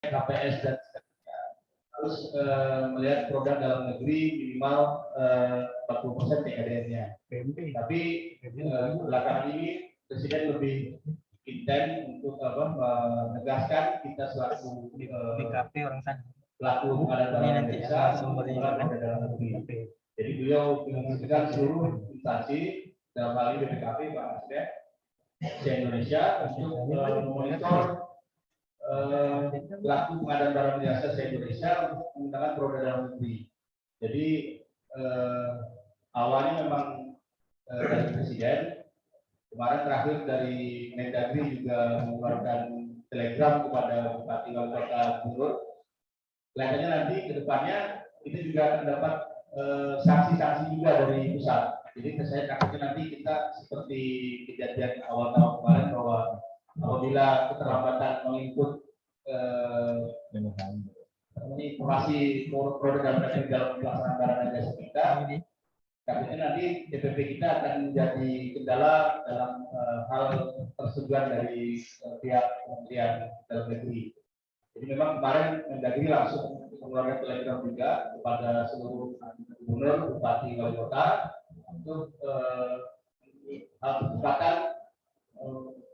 KPS dan harus melihat produk dalam negeri minimal 40% TKDN-nya. Tapi belakangan ini Presiden lebih intens untuk menegaskan kita selaku BKP orang sana. pelaku pengadaan barang jasa produk dalam negeri. Jadi beliau menginstruksikan seluruh instansi dalam hal ini BPKP Pak Presiden se-Indonesia untuk memonitor pelaku pengadaan barang jasa se-Indonesia untuk menggunakan produk dalam negeri. Jadi awalnya memang dari Presiden, kemarin terakhir dari Mendagri juga mengeluarkan telegram kepada Bupati Wali Kota Gubernur. Kelihatannya nanti ke depannya itu juga akan dapat sanksi-sanksi juga dari pusat. Jadi saya takutnya nanti kita seperti kejadian awal tahun kemarin bahwa apabila keterlambatan menginput informasi produk dalam pelaksanaan barang dan jasa kita, takutnya nanti DPP kita akan menjadi kendala dalam hal persetujuan dari pihak Kementerian Dalam Negeri. Jadi memang kemarin Mendagri langsung mengeluarkan telegram juga kepada seluruh gubernur, bupati, wali kota untuk hal kesempatan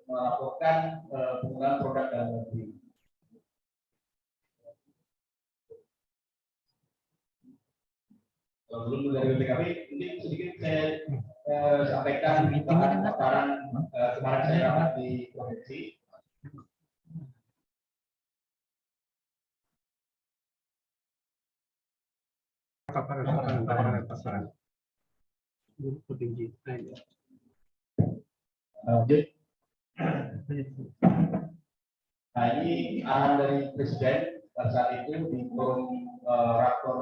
melaporkan penggunaan produk dalam negeri. Belum dari BPKP, mungkin sedikit saya sampaikan paparan kemarin saya rapat di provinsi. Nah ini arahan dari Presiden pada saat itu di forum rakor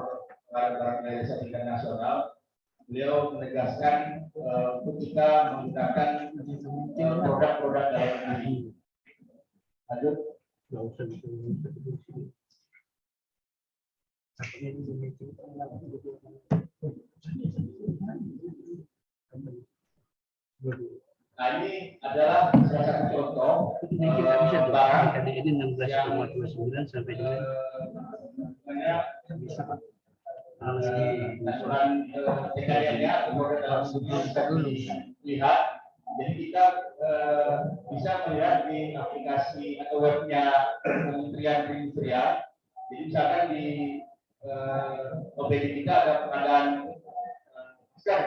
barang jasa tingkat nasional, beliau menegaskan untuk kita menggunakan produk-produk dalam negeri. Lanjut. Nah ini adalah salah satu contoh barang yang sampai aturan TKDN-nya produk dalam negeri bisa dilihat. Jadi kita bisa melihat di aplikasi atau webnya Kementerian Perindustrian. Jadi misalkan di OPD kita ada pengadaan masker,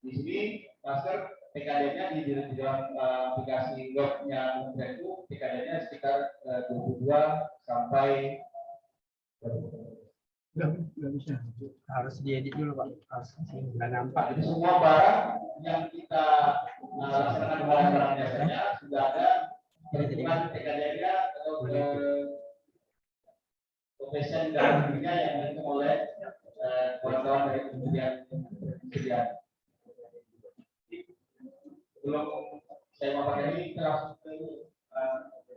di sini masker TKDN-nya di dalam aplikasi webnya Kementerian itu TKDN-nya sekitar 22 sampai nggak bisa, harus diedit dulu Pak, harus nggak nampak. Jadi semua barang yang kita laksanakan barang jasanya sudah ada perhitungan TKDN-nya atau profesi dalam negerinya yang dihitung oleh kawan-kawan dari Kementerian Perindustrian. Belum saya memakai ini langsung ke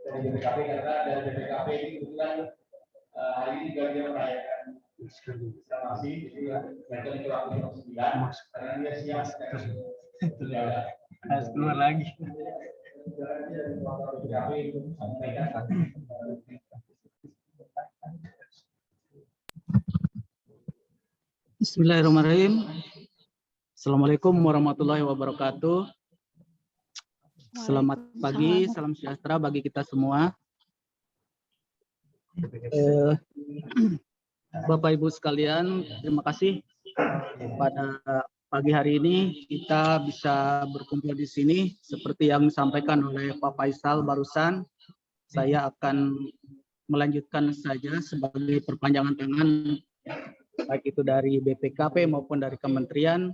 dari BPKP karena dari BPKP ini kebetulan hari ini juga dia merayakan reklamasi, jadi mereka di waktu 9 karena dia siap harus keluar lagi. Bismillahirrahmanirrahim. Assalamualaikum warahmatullahi wabarakatuh. Selamat pagi, salam sejahtera bagi kita semua. Bapak Ibu sekalian, terima kasih pada pagi hari ini kita bisa berkumpul di sini. Seperti yang disampaikan oleh Pak Faisal barusan, saya akan melanjutkan saja sebagai perpanjangan tangan, baik itu dari BPKP maupun dari kementerian,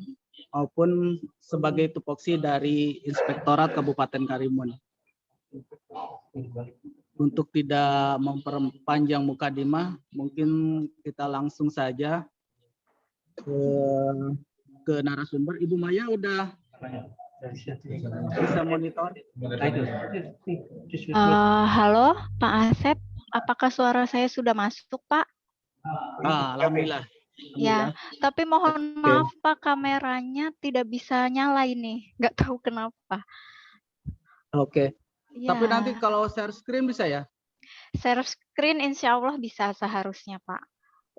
maupun sebagai tupoksi dari Inspektorat Kabupaten Karimun. Untuk tidak memperpanjang mukadimah, mungkin kita langsung saja ke narasumber. Ibu Maya udah bisa monitor? Halo Pak Asep, apakah suara saya sudah masuk Pak? Alhamdulillah. Ya, tapi mohon maaf Pak, kameranya tidak bisa nyala ini, nggak tahu kenapa. Oke. Ya. Tapi nanti kalau share screen bisa ya? Share screen insya Allah bisa seharusnya, Pak.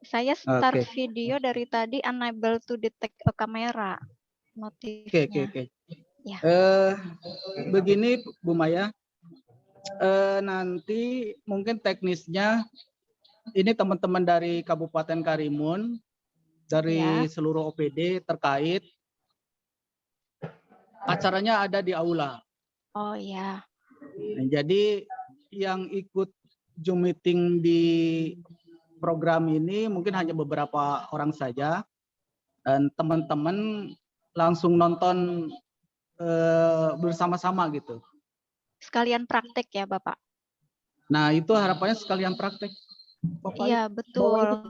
Saya start Oke, video dari tadi unable to detect a camera oke, notifnya. oke. Ya. Begini Bu Maya, nanti mungkin teknisnya ini teman-teman dari Kabupaten Karimun, dari Ya. seluruh OPD terkait acaranya ada di aula. Oh ya. Nah, jadi yang ikut Zoom meeting di program ini mungkin hanya beberapa orang saja, dan teman-teman langsung nonton bersama-sama gitu. Sekalian praktek ya, Bapak? Nah, itu harapannya sekalian praktek. Iya, betul.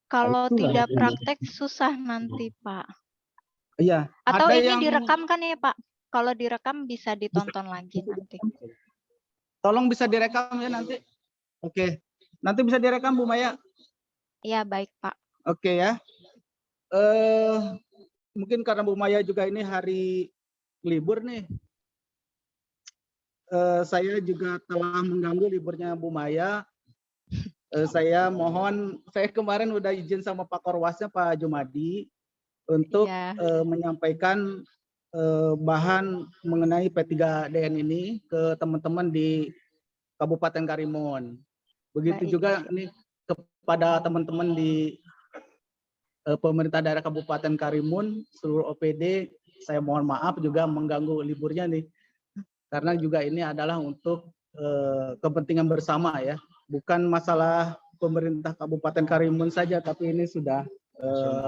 Kalau tidak praktek susah nanti, Pak. Iya. Atau ada ini yang direkam kan ya, Pak? Kalau direkam bisa ditonton lagi nanti. tolong bisa direkam ya nanti. Oke. Nanti bisa direkam Bu Maya. Iya, baik, Pak. Oke ya. Mungkin karena Bu Maya juga ini hari libur nih. Saya juga telah mengganggu liburnya Bu Maya. Saya mohon, saya kemarin udah izin sama Pak Korwasnya Pak Jumadi untuk Iya. menyampaikan bahan mengenai P3DN ini ke teman-teman di Kabupaten Karimun. Begitu Baik. juga nih kepada teman-teman di pemerintah daerah Kabupaten Karimun, seluruh OPD, saya mohon maaf juga mengganggu liburnya nih. Karena juga ini adalah untuk kepentingan bersama ya. Bukan masalah pemerintah Kabupaten Karimun saja, tapi ini sudah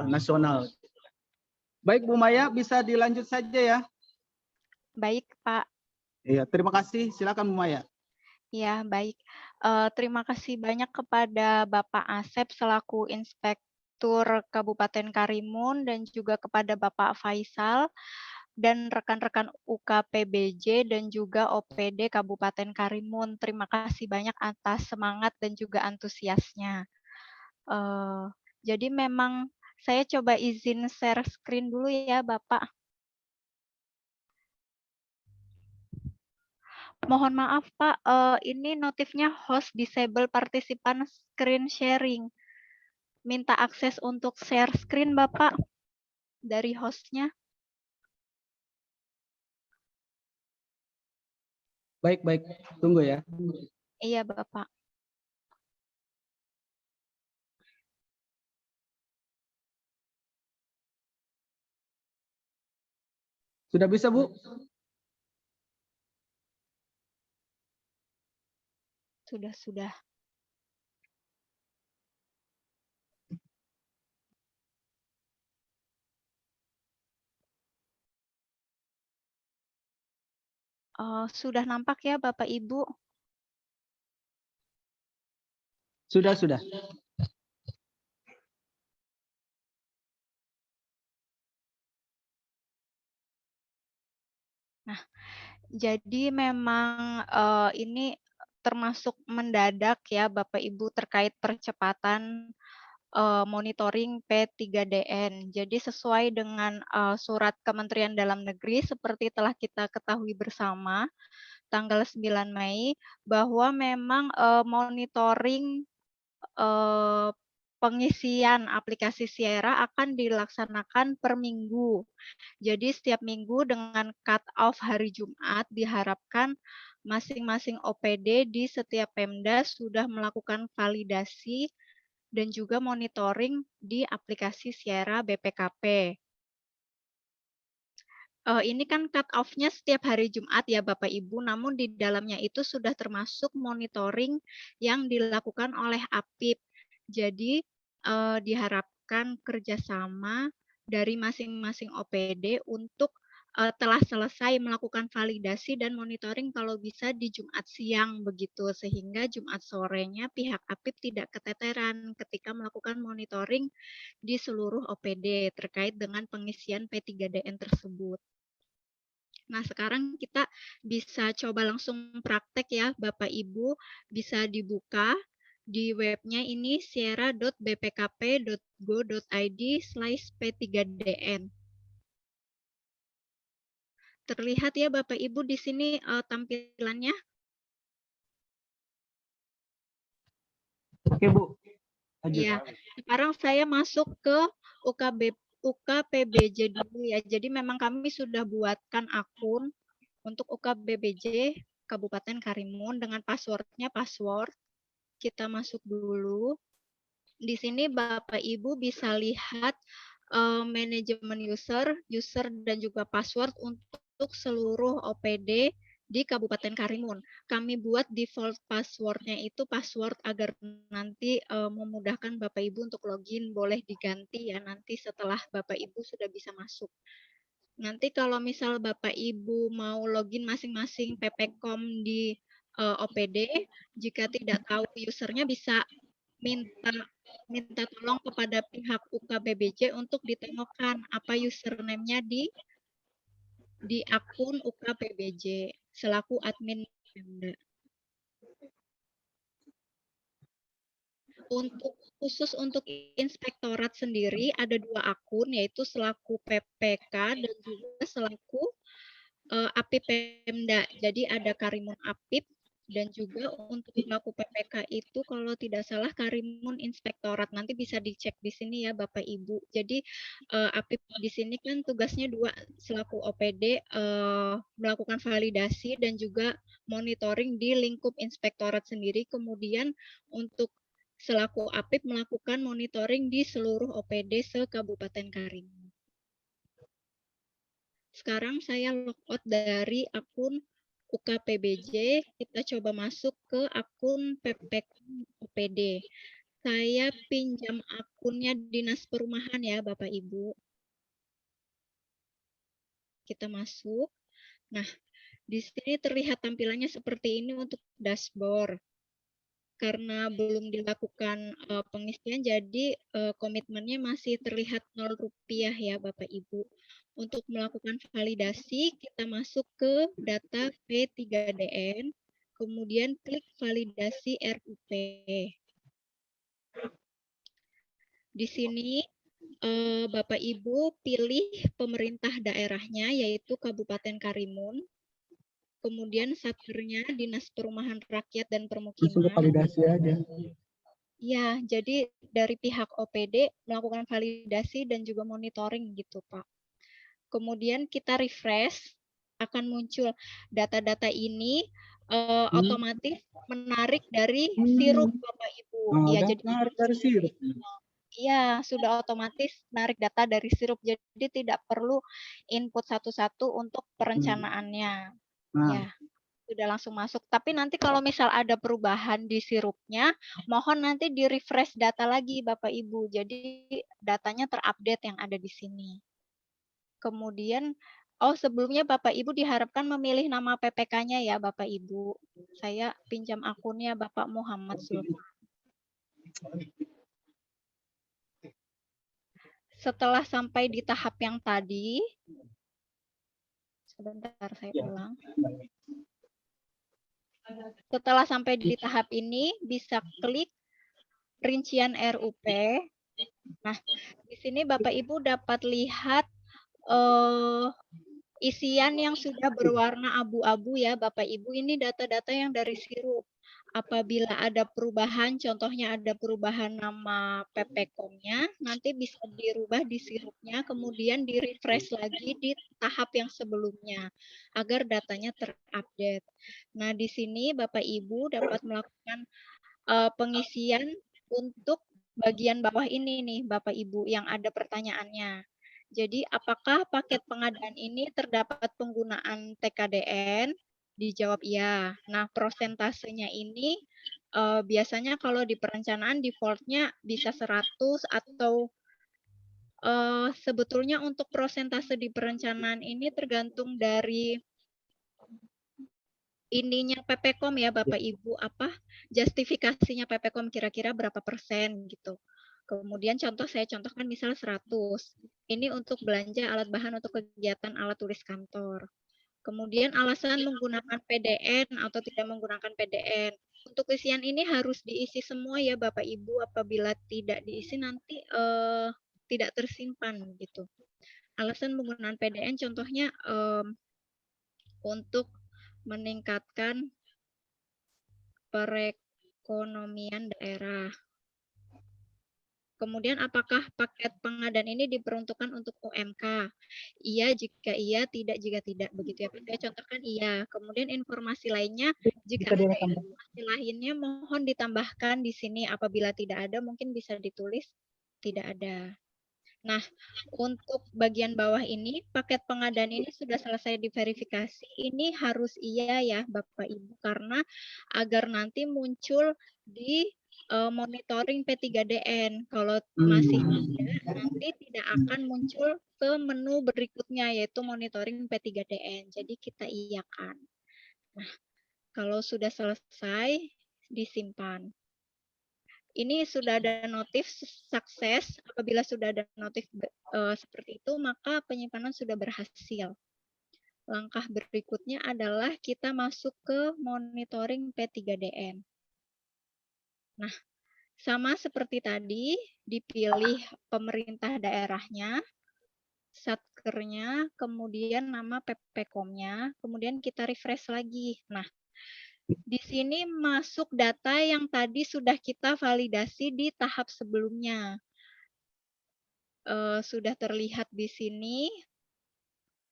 nasional. Baik Bu Maya, bisa dilanjut saja ya. Baik, Pak. Iya, terima kasih. Silakan Bu Maya. Ya, baik. Terima kasih banyak kepada Bapak Asep selaku Inspektur Kabupaten Karimun dan juga kepada Bapak Faisal dan rekan-rekan UKPBJ dan juga OPD Kabupaten Karimun. Terima kasih banyak atas semangat dan juga antusiasnya. Jadi memang saya coba izin share screen dulu ya, Bapak. Mohon maaf Pak, ini notifnya host disable participant screen sharing. Minta akses untuk share screen Bapak dari hostnya. Baik, baik. Tunggu ya. Iya Bapak. Sudah bisa Bu? Sudah. Sudah nampak ya Bapak Ibu? Sudah. Nah, jadi memang ini termasuk mendadak ya Bapak Ibu terkait percepatan monitoring P3DN. Jadi sesuai dengan surat Kementerian Dalam Negeri seperti telah kita ketahui bersama tanggal 9 Mei bahwa memang monitoring pengisian aplikasi Sierra akan dilaksanakan per minggu. Jadi setiap minggu dengan cut off hari Jumat diharapkan masing-masing OPD di setiap Pemda sudah melakukan validasi dan juga monitoring di aplikasi Sierra BPKP. Ini kan cut off-nya setiap hari Jumat ya Bapak Ibu, namun di dalamnya itu sudah termasuk monitoring yang dilakukan oleh APIP. Jadi diharapkan kerjasama dari masing-masing OPD untuk telah selesai melakukan validasi dan monitoring kalau bisa di Jumat siang begitu, sehingga Jumat sorenya pihak APIP tidak keteteran ketika melakukan monitoring di seluruh OPD terkait dengan pengisian P3DN tersebut. Nah, sekarang kita bisa coba langsung praktek ya, Bapak Ibu. Bisa dibuka di webnya ini sierra.bpkp.go.id/p3dn. Terlihat ya Bapak Ibu di sini tampilannya. Oke, Bu. Lanjut. Ya, sekarang saya masuk ke UKPBJ dulu ya. Jadi memang kami sudah buatkan akun untuk UKPBJ Kabupaten Karimun dengan passwordnya password. Kita masuk dulu. Di sini Bapak Ibu bisa lihat manajemen user dan juga password untuk seluruh OPD di Kabupaten Karimun. Kami buat default passwordnya itu password agar nanti memudahkan Bapak Ibu untuk login, boleh diganti ya nanti setelah Bapak Ibu sudah bisa masuk. Nanti kalau misal Bapak Ibu mau login masing-masing PPKOM di OPD, jika tidak tahu usernya bisa minta tolong kepada pihak UKBBJ untuk ditemukan apa username-nya di akun UKPBJ selaku admin Pemda. Khusus untuk inspektorat sendiri ada 2 akun, yaitu selaku PPK dan juga selaku APIP Pemda. Jadi ada Karimun APIP dan juga untuk selaku PPK itu kalau tidak salah Karimun Inspektorat. Nanti bisa dicek di sini ya Bapak Ibu. Jadi APIP di sini kan tugasnya 2 selaku OPD melakukan validasi dan juga monitoring di lingkup inspektorat sendiri. Kemudian untuk selaku APIP melakukan monitoring di seluruh OPD se-Kabupaten Karimun. Sekarang saya logout dari akun UKPBJ, kita coba masuk ke akun PPKOM OPD. Saya pinjam akunnya Dinas Perumahan ya Bapak Ibu. Kita masuk. Nah, di sini terlihat tampilannya seperti ini untuk dashboard. Karena belum dilakukan pengisian, jadi komitmennya masih terlihat Rp0 ya Bapak Ibu. Untuk melakukan validasi, kita masuk ke data P3DN, kemudian klik validasi RUP. Di sini Bapak Ibu pilih pemerintah daerahnya, yaitu Kabupaten Karimun. Kemudian satkernya Dinas Perumahan Rakyat dan Permukiman. Validasi aja. Ya, jadi dari pihak OPD melakukan validasi dan juga monitoring gitu, Pak. Kemudian kita refresh, akan muncul data-data ini otomatis menarik dari sirup Bapak Ibu. Ya, jadi menarik dari sirup. iya, sudah otomatis menarik data dari sirup. Jadi tidak perlu input satu-satu untuk perencanaannya. Ya, sudah langsung masuk. Tapi nanti kalau misal ada perubahan di sirupnya, mohon nanti di-refresh data lagi Bapak Ibu. Jadi datanya terupdate yang ada di sini. Kemudian, sebelumnya Bapak Ibu diharapkan memilih nama PPK-nya ya Bapak Ibu. Saya pinjam akunnya Bapak Muhammad Zulfan. Setelah sampai di tahap yang tadi, sebentar saya ulang. Setelah sampai di tahap ini, bisa klik rincian RUP. Nah, di sini Bapak Ibu dapat lihat isian yang sudah berwarna abu-abu ya Bapak Ibu. Ini data-data yang dari sirup. Apabila ada perubahan, contohnya ada perubahan nama PPKOM-nya, nanti bisa dirubah di sirupnya, kemudian di-refresh lagi di tahap yang sebelumnya, agar datanya terupdate. Nah, di sini Bapak Ibu dapat melakukan pengisian untuk bagian bawah ini nih, Bapak Ibu, yang ada pertanyaannya. Jadi, apakah paket pengadaan ini terdapat penggunaan TKDN? Dijawab iya. Nah, prosentasenya ini biasanya kalau di perencanaan default-nya bisa 100 atau sebetulnya untuk prosentase di perencanaan ini tergantung dari ininya PPKOM ya Bapak Ibu, justifikasinya PPKOM kira-kira berapa persen gitu. Kemudian saya contohkan misal 100. Ini untuk belanja alat bahan untuk kegiatan alat tulis kantor. Kemudian alasan menggunakan PDN atau tidak menggunakan PDN. Untuk isian ini harus diisi semua ya Bapak Ibu, apabila tidak diisi nanti tidak tersimpan gitu. Alasan menggunakan PDN contohnya untuk meningkatkan perekonomian daerah. Kemudian apakah paket pengadaan ini diperuntukkan untuk UMK? Iya jika iya, tidak jika tidak. Begitu ya Pak. Saya contohkan iya. Kemudian informasi lainnya, jika ada informasi lainnya mohon ditambahkan di sini. Apabila tidak ada mungkin bisa ditulis tidak ada. Nah, untuk bagian bawah ini, paket pengadaan ini sudah selesai diverifikasi. Ini harus iya ya Bapak Ibu, karena agar nanti muncul di monitoring P3DN. Kalau masih tidak, nanti tidak akan muncul ke menu berikutnya, yaitu monitoring P3DN. Jadi kita iyakan. Nah, kalau sudah selesai, disimpan. Ini sudah ada notif sukses. Apabila sudah ada notif seperti itu, maka penyimpanan sudah berhasil. Langkah berikutnya adalah kita masuk ke monitoring P3DN. Nah, sama seperti tadi, dipilih pemerintah daerahnya, satkernya, kemudian nama PPKOM-nya, kemudian kita refresh lagi. Nah, di sini masuk data yang tadi sudah kita validasi di tahap sebelumnya. Sudah terlihat di sini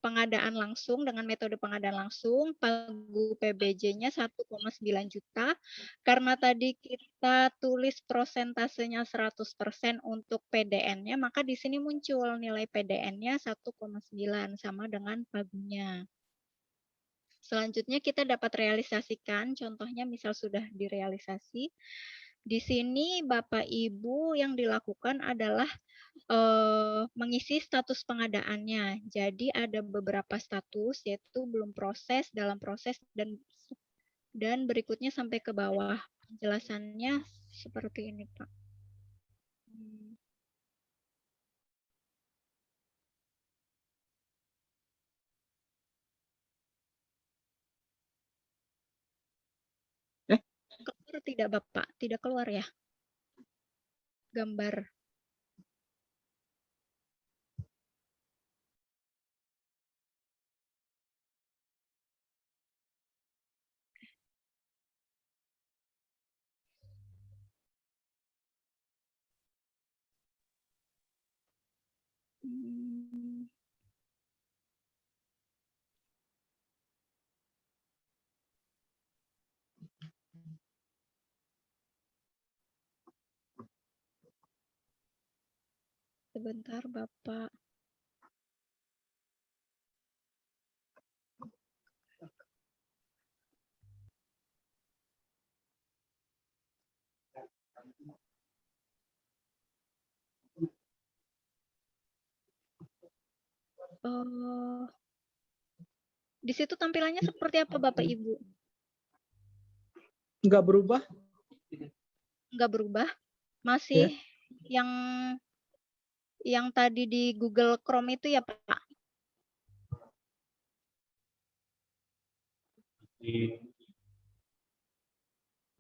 pengadaan langsung dengan metode pengadaan langsung, pagu PBJ-nya 1,9 juta. Karena tadi kita tulis prosentasenya 100% untuk PDN-nya, maka di sini muncul nilai PDN-nya 1,9 sama dengan pagunya. Selanjutnya kita dapat realisasikan, contohnya misal sudah direalisasi. Di sini Bapak Ibu yang dilakukan adalah mengisi status pengadaannya. Jadi ada beberapa status yaitu belum proses, dalam proses, dan berikutnya sampai ke bawah. Penjelasannya seperti ini, Pak. Keluar tidak, Bapak? Tidak keluar ya? Gambar. Sebentar, Bapak. Di situ tampilannya seperti apa, Bapak Ibu? Nggak berubah? Nggak berubah? Masih yang tadi di Google Chrome itu ya, Pak?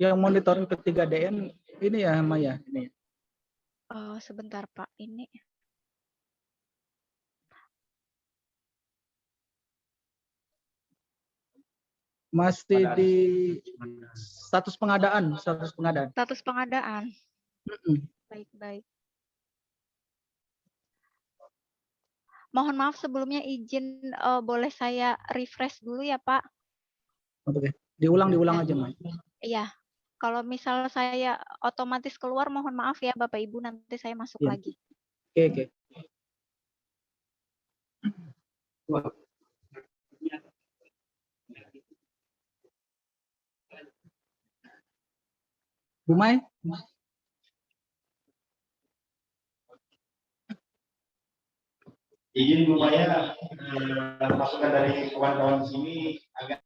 Yang monitoring P3DN ini ya, Maya. Ini. Sebentar, Pak. Ini. Masih di status pengadaan, status pengadaan. Status pengadaan. Baik-baik. Mohon maaf sebelumnya izin boleh saya refresh dulu ya, Pak? Oke. Diulang aja, Maya. Iya. Kalau misal saya otomatis keluar, mohon maaf ya Bapak Ibu, nanti saya masuk lagi. Oke. Bu Mai? Izin Bu Maya, masukan dari kawan-kawan di sini agak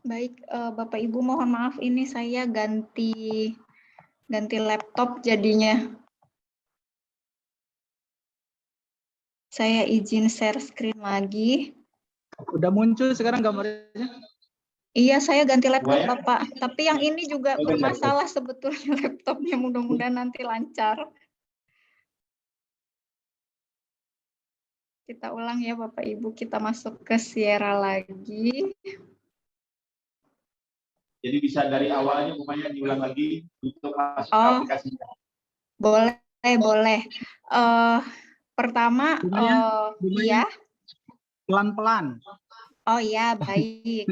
Baik, Bapak Ibu mohon maaf ini saya ganti laptop jadinya. Saya izin share screen lagi. Udah muncul sekarang gambarnya. Iya, saya ganti laptop Semuanya? Bapak. Tapi yang ini juga Oh, ganti bermasalah sebetulnya laptopnya. Mudah-mudahan nanti lancar. Kita ulang ya Bapak Ibu. Kita masuk ke Sierra lagi. Jadi bisa dari awalnya pokoknya diulang lagi untuk masuk ke Oh, aplikasinya. boleh, boleh. Pertama, iya. Pelan-pelan. Oh iya, baik.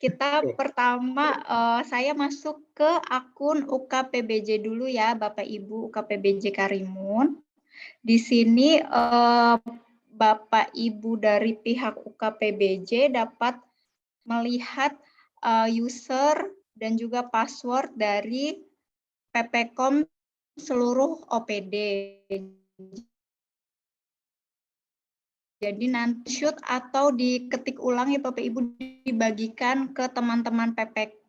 Kita pertama, saya masuk ke akun UKPBJ dulu ya, Bapak Ibu UKPBJ Karimun. Di sini Bapak Ibu dari pihak UKPBJ dapat melihat user dan juga password dari PPKOM seluruh OPD. Jadi nanti shoot atau diketik ulang ya Bapak Ibu, dibagikan ke teman-teman PPK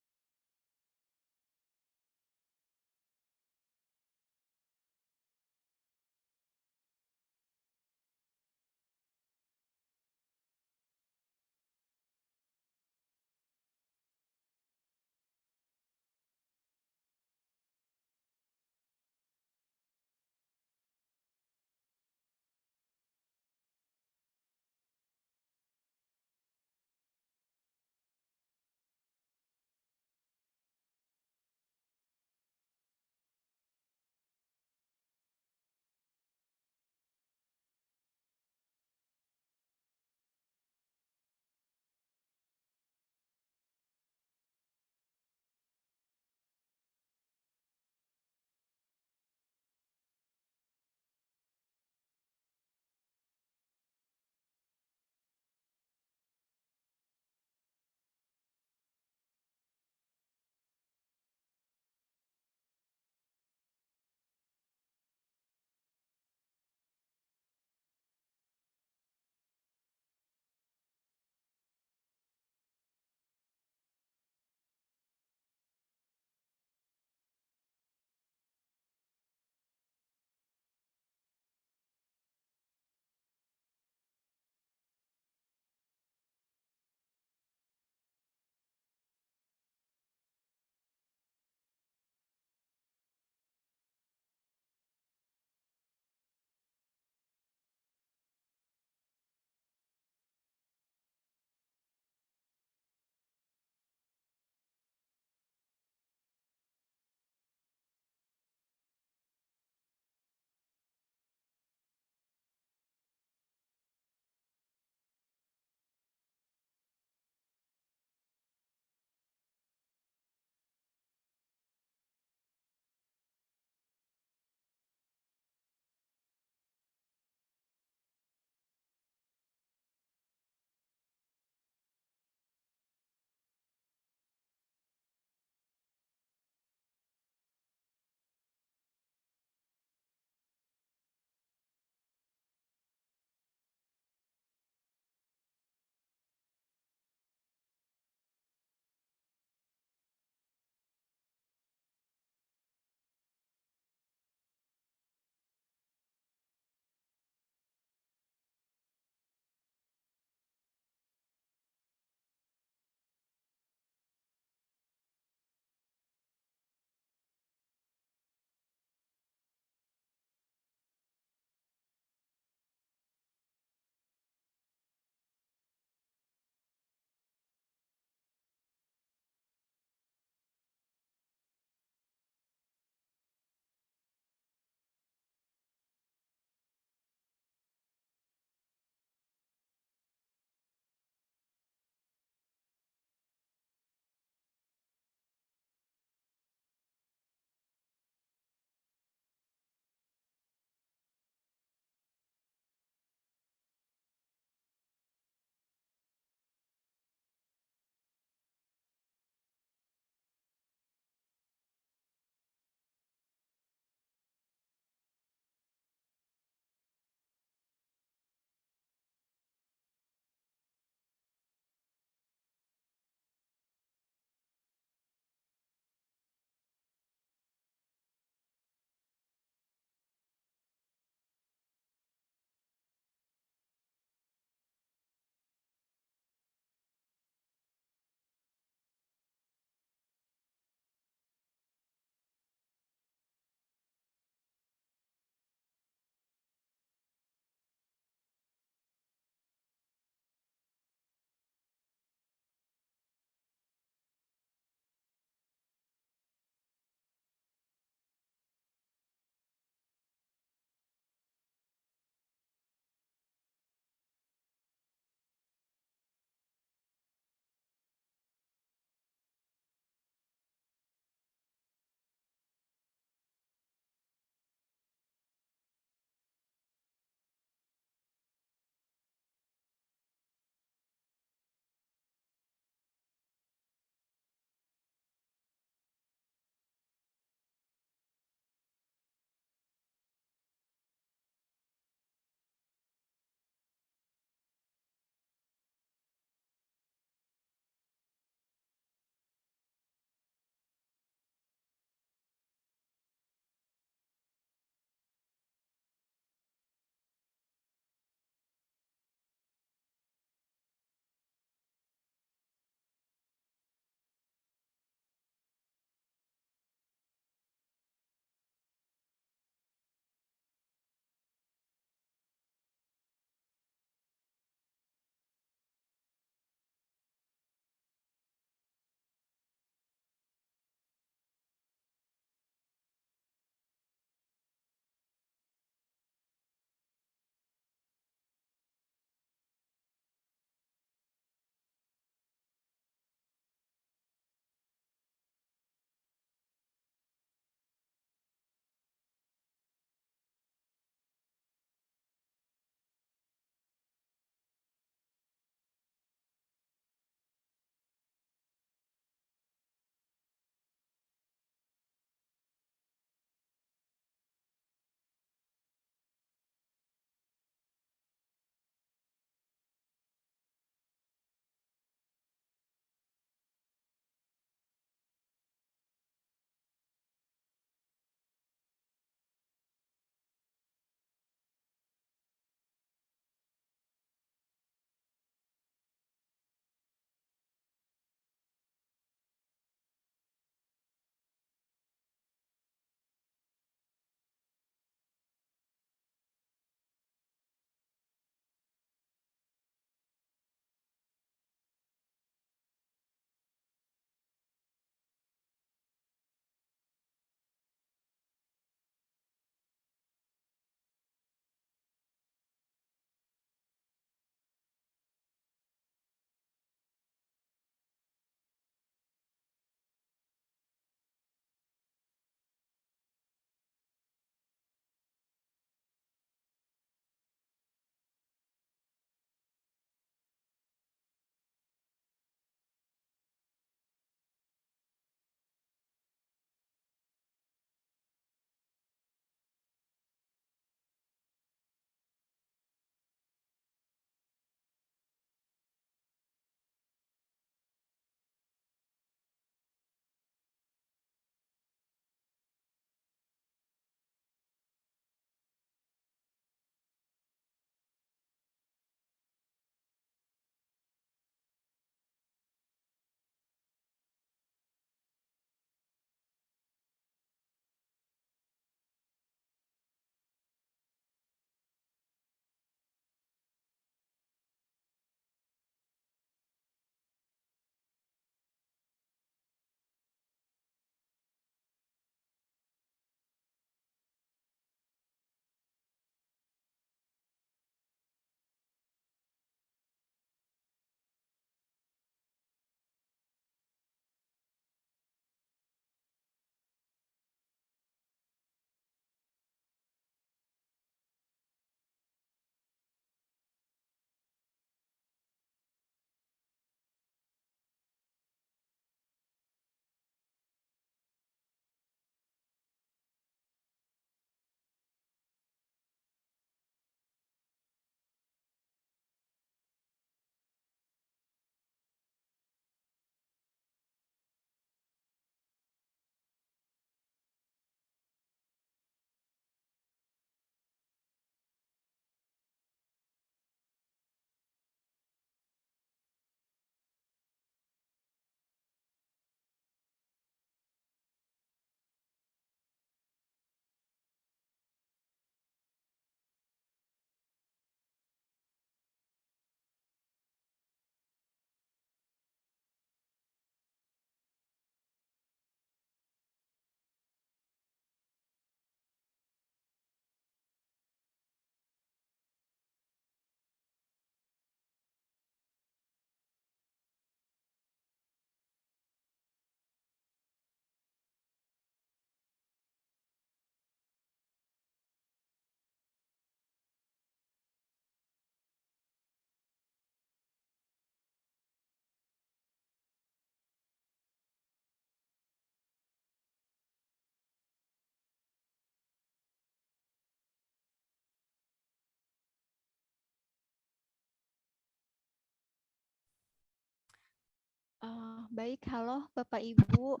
Baik, halo Bapak Ibu.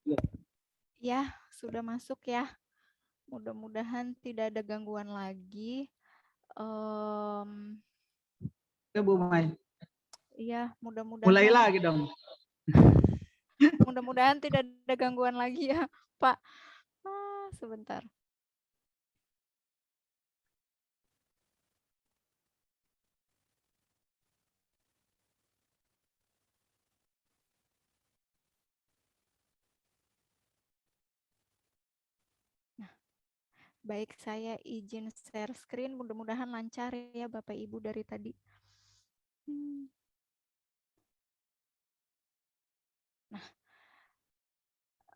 Ya. Ya, sudah masuk ya. Mudah-mudahan tidak ada gangguan lagi. Ya Bu Mai, Iya, mulai mudah-mudahan lagi dong. mudah-mudahan tidak ada gangguan lagi ya, Pak. Sebentar. Nah, baik, saya izin share screen. Mudah-mudahan lancar ya Bapak Ibu dari tadi. Nah,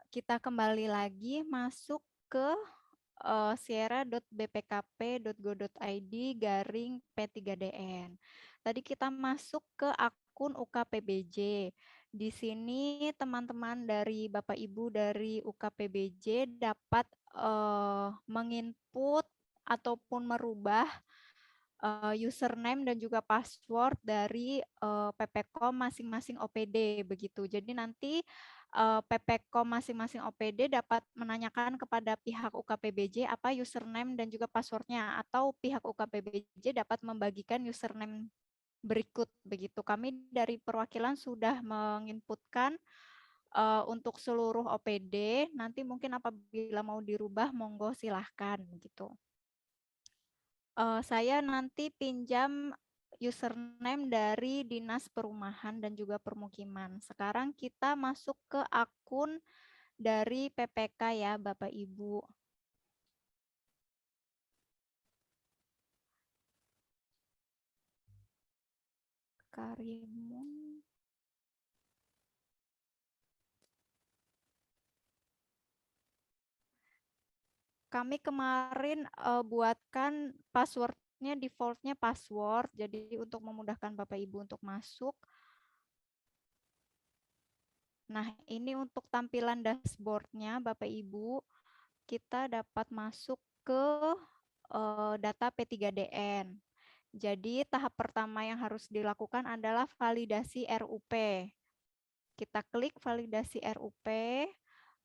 kita kembali lagi masuk ke sierra.bpkp.go.id/P3DN. Tadi kita masuk ke akun UKPBJ. Di sini teman-teman dari Bapak Ibu dari UKPBJ dapat menginput ataupun merubah username dan juga password dari PPKOM masing-masing OPD begitu. Jadi nanti PPKOM masing-masing OPD dapat menanyakan kepada pihak UKPBJ apa username dan juga passwordnya, atau pihak UKPBJ dapat membagikan username berikut begitu. Kami dari perwakilan sudah menginputkan untuk seluruh OPD. Nanti mungkin apabila mau dirubah monggo silahkan gitu. Saya nanti pinjam username dari Dinas Perumahan dan juga Permukiman. Sekarang kita masuk ke akun dari PPK ya, Bapak Ibu. Karimun. Kami kemarin buatkan passwordnya, defaultnya password. Jadi untuk memudahkan Bapak Ibu untuk masuk. Nah, ini untuk tampilan dashboardnya Bapak Ibu. Kita dapat masuk ke data P3DN. Jadi tahap pertama yang harus dilakukan adalah validasi RUP. Kita klik validasi RUP,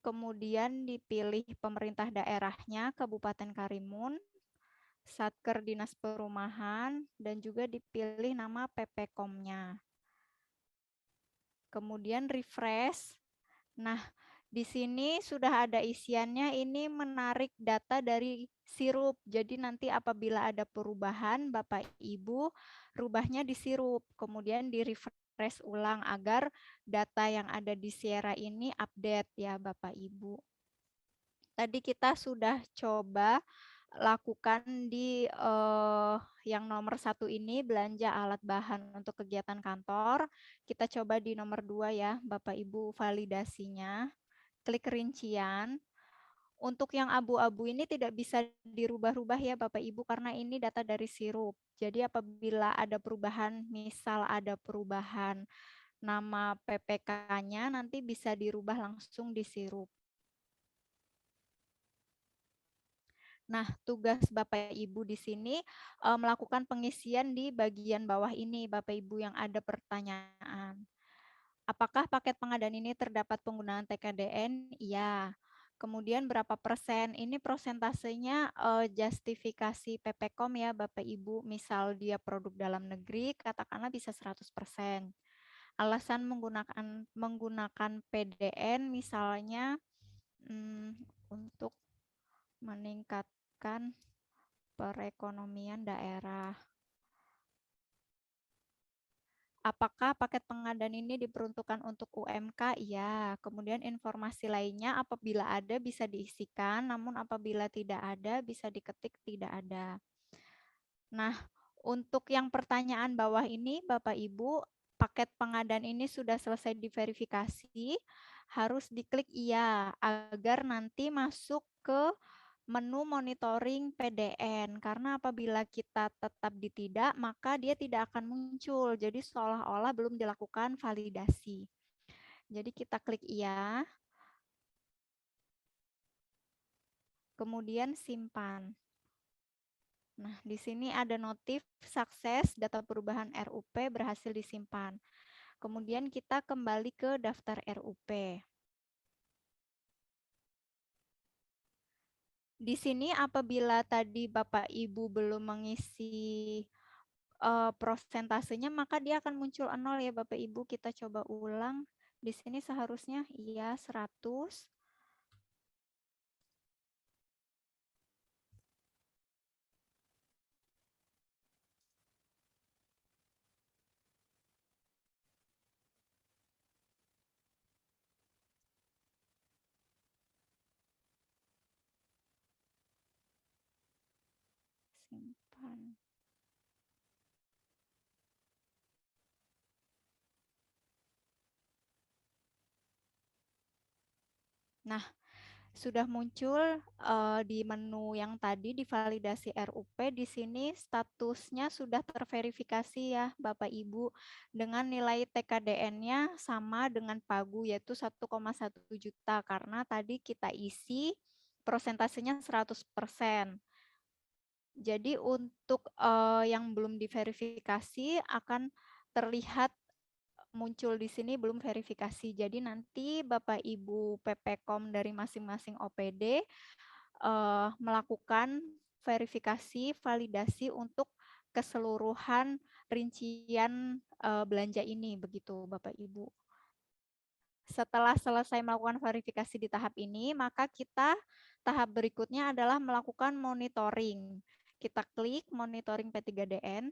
kemudian dipilih pemerintah daerahnya, Kabupaten Karimun, Satker Dinas Perumahan, dan juga dipilih nama PPKOM-nya. Kemudian refresh. Nah, di sini sudah ada isiannya, ini menarik data dari sirup. Jadi nanti apabila ada perubahan, Bapak Ibu rubahnya di sirup, kemudian di refresh ulang agar data yang ada di Sierra ini update ya Bapak Ibu. Tadi kita sudah coba lakukan di yang nomor 1 ini, belanja alat bahan untuk kegiatan kantor. Kita coba di nomor 2 ya Bapak Ibu validasinya. Klik rincian. Untuk yang abu-abu ini tidak bisa dirubah-rubah ya Bapak Ibu karena ini data dari sirup. Jadi apabila ada perubahan, misal ada perubahan nama PPK-nya, nanti bisa dirubah langsung di sirup. Nah, tugas Bapak Ibu di sini melakukan pengisian di bagian bawah ini, Bapak Ibu yang ada pertanyaan. Apakah paket pengadaan ini terdapat penggunaan TKDN? Iya. Kemudian berapa persen? Ini prosentasenya justifikasi PPKOM ya Bapak Ibu. Misal dia produk dalam negeri, katakanlah bisa 100%. Alasan menggunakan PDN misalnya untuk meningkatkan perekonomian daerah. Apakah paket pengadaan ini diperuntukkan untuk UMK? Iya. Kemudian informasi lainnya apabila ada bisa diisikan, namun apabila tidak ada bisa diketik tidak ada. Nah, untuk yang pertanyaan bawah ini Bapak Ibu, paket pengadaan ini sudah selesai diverifikasi, harus diklik iya agar nanti masuk ke menu monitoring PDN, karena apabila kita tetap di tidak, maka dia tidak akan muncul. Jadi seolah-olah belum dilakukan validasi. Jadi kita klik iya. Kemudian simpan. Nah, di sini ada notif sukses, data perubahan RUP berhasil disimpan. Kemudian kita kembali ke daftar RUP. Di sini apabila tadi Bapak Ibu belum mengisi prosentasenya, maka dia akan muncul 0 ya Bapak Ibu. Kita coba ulang. Di sini seharusnya iya 100. Simpan. Nah, sudah muncul di menu yang tadi di validasi RUP. Di sini statusnya sudah terverifikasi ya Bapak Ibu, dengan nilai TKDN-nya sama dengan Pagu, yaitu 1,1 juta, karena tadi kita isi prosentasenya 100%. Jadi untuk yang belum diverifikasi akan terlihat muncul di sini belum verifikasi. Jadi nanti Bapak Ibu PPKOM dari masing-masing OPD melakukan verifikasi, validasi untuk keseluruhan rincian belanja ini, begitu Bapak Ibu. Setelah selesai melakukan verifikasi di tahap ini, maka kita tahap berikutnya adalah melakukan monitoring. Kita klik monitoring P3DN.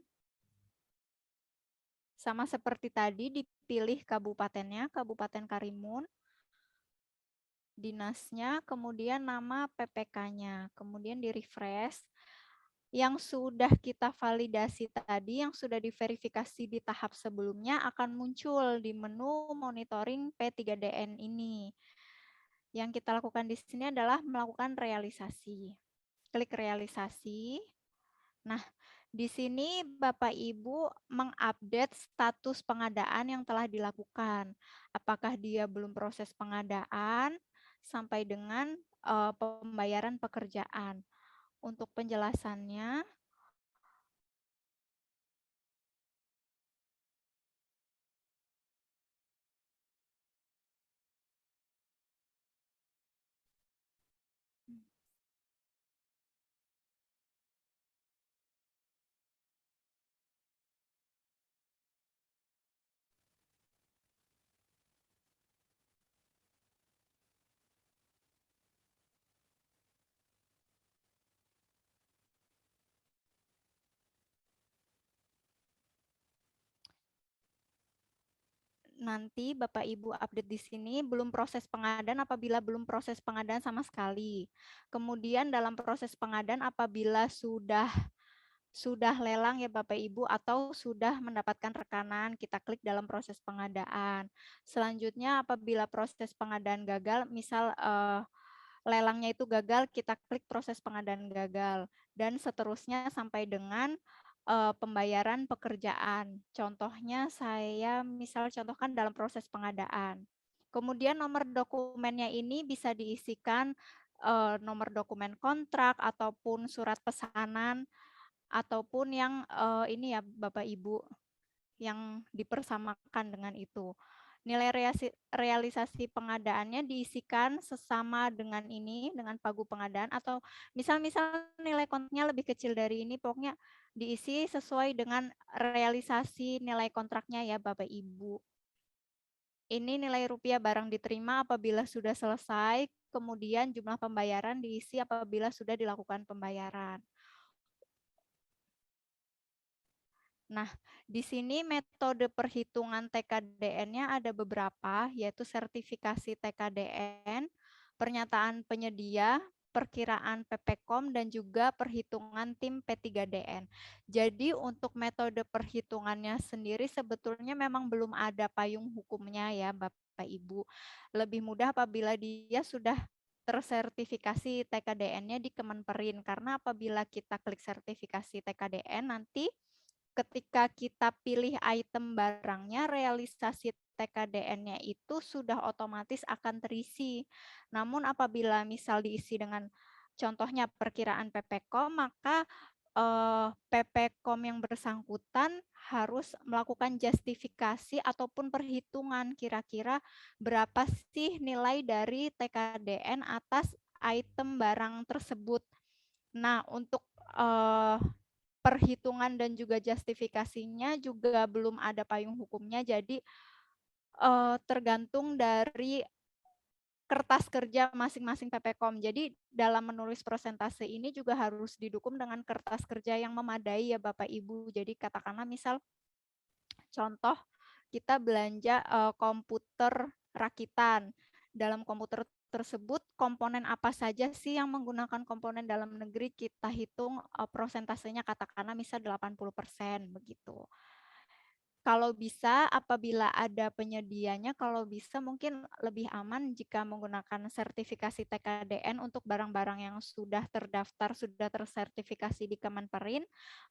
Sama seperti tadi, dipilih kabupatennya, Kabupaten Karimun, dinasnya, kemudian nama PPK-nya, kemudian di-refresh. Yang sudah kita validasi tadi, yang sudah diverifikasi di tahap sebelumnya akan muncul di menu monitoring P3DN ini. Yang kita lakukan di sini adalah melakukan realisasi. Klik realisasi. Nah, di sini Bapak Ibu mengupdate status pengadaan yang telah dilakukan. Apakah dia belum proses pengadaan sampai dengan pembayaran pekerjaan. Untuk penjelasannya, nanti Bapak Ibu update di sini belum proses pengadaan apabila belum proses pengadaan sama sekali. Kemudian dalam proses pengadaan apabila sudah lelang ya Bapak Ibu atau sudah mendapatkan rekanan, kita klik dalam proses pengadaan. Selanjutnya apabila proses pengadaan gagal, misal lelangnya itu gagal, kita klik proses pengadaan gagal. Dan seterusnya sampai dengan pembayaran pekerjaan. Contohnya saya misal contohkan dalam proses pengadaan. Kemudian nomor dokumennya ini bisa diisikan nomor dokumen kontrak ataupun surat pesanan ataupun yang ini ya Bapak Ibu yang dipersamakan dengan itu. Nilai realisasi pengadaannya diisikan sesama dengan ini, dengan pagu pengadaan, atau misal-misal nilai kontraknya lebih kecil dari ini, pokoknya diisi sesuai dengan realisasi nilai kontraknya ya Bapak Ibu. Ini nilai rupiah barang diterima apabila sudah selesai, kemudian jumlah pembayaran diisi apabila sudah dilakukan pembayaran. Nah, di sini metode perhitungan TKDN-nya ada beberapa, yaitu sertifikasi TKDN, pernyataan penyedia, perkiraan PPKOM, dan juga perhitungan tim P3DN. Jadi untuk metode perhitungannya sendiri sebetulnya memang belum ada payung hukumnya ya Bapak Ibu. Lebih mudah apabila dia sudah tersertifikasi TKDN-nya di Kemenperin, karena apabila kita klik sertifikasi TKDN nanti ketika kita pilih item barangnya, realisasi TKDN-nya itu sudah otomatis akan terisi. Namun apabila misal diisi dengan contohnya perkiraan PPKOM, maka PPKOM yang bersangkutan harus melakukan justifikasi ataupun perhitungan kira-kira berapa sih nilai dari TKDN atas item barang tersebut. Nah, untuk perhitungan dan juga justifikasinya juga belum ada payung hukumnya, jadi tergantung dari kertas kerja masing-masing PPKOM. Jadi dalam menulis persentase ini juga harus didukung dengan kertas kerja yang memadai ya Bapak Ibu. Jadi katakanlah misal contoh kita belanja komputer rakitan. Dalam komputer tersebut komponen apa saja sih yang menggunakan komponen dalam negeri, kita hitung prosentasenya katakanlah misal 80% begitu. Kalau bisa, apabila ada penyedianya, kalau bisa mungkin lebih aman jika menggunakan sertifikasi TKDN untuk barang-barang yang sudah terdaftar, sudah tersertifikasi di Kemenperin,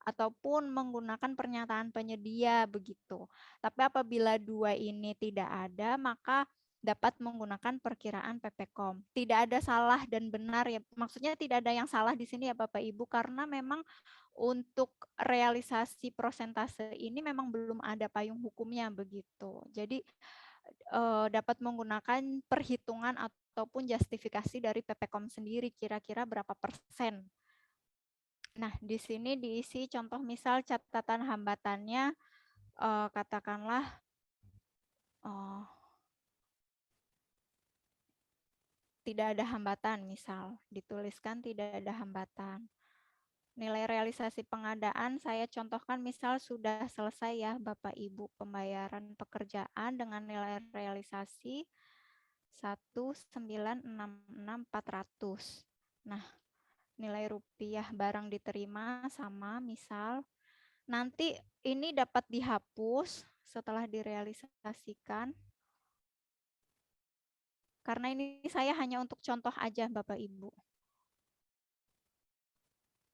ataupun menggunakan pernyataan penyedia begitu. Tapi apabila dua ini tidak ada, maka dapat menggunakan perkiraan PPKOM. Tidak ada salah dan benar ya, maksudnya tidak ada yang salah di sini ya Bapak Ibu, karena memang untuk realisasi prosentase ini memang belum ada payung hukumnya begitu. Jadi dapat menggunakan perhitungan ataupun justifikasi dari PPKOM sendiri kira-kira berapa persen. Nah, di sini diisi contoh misal catatan hambatannya katakanlah tidak ada hambatan, misal dituliskan tidak ada hambatan. Nilai realisasi pengadaan saya contohkan misal sudah selesai ya Bapak Ibu pembayaran pekerjaan dengan nilai realisasi 1.966.400. Nah, nilai rupiah barang diterima sama misal. Nanti ini dapat dihapus setelah direalisasikan. Karena ini saya hanya untuk contoh aja Bapak Ibu.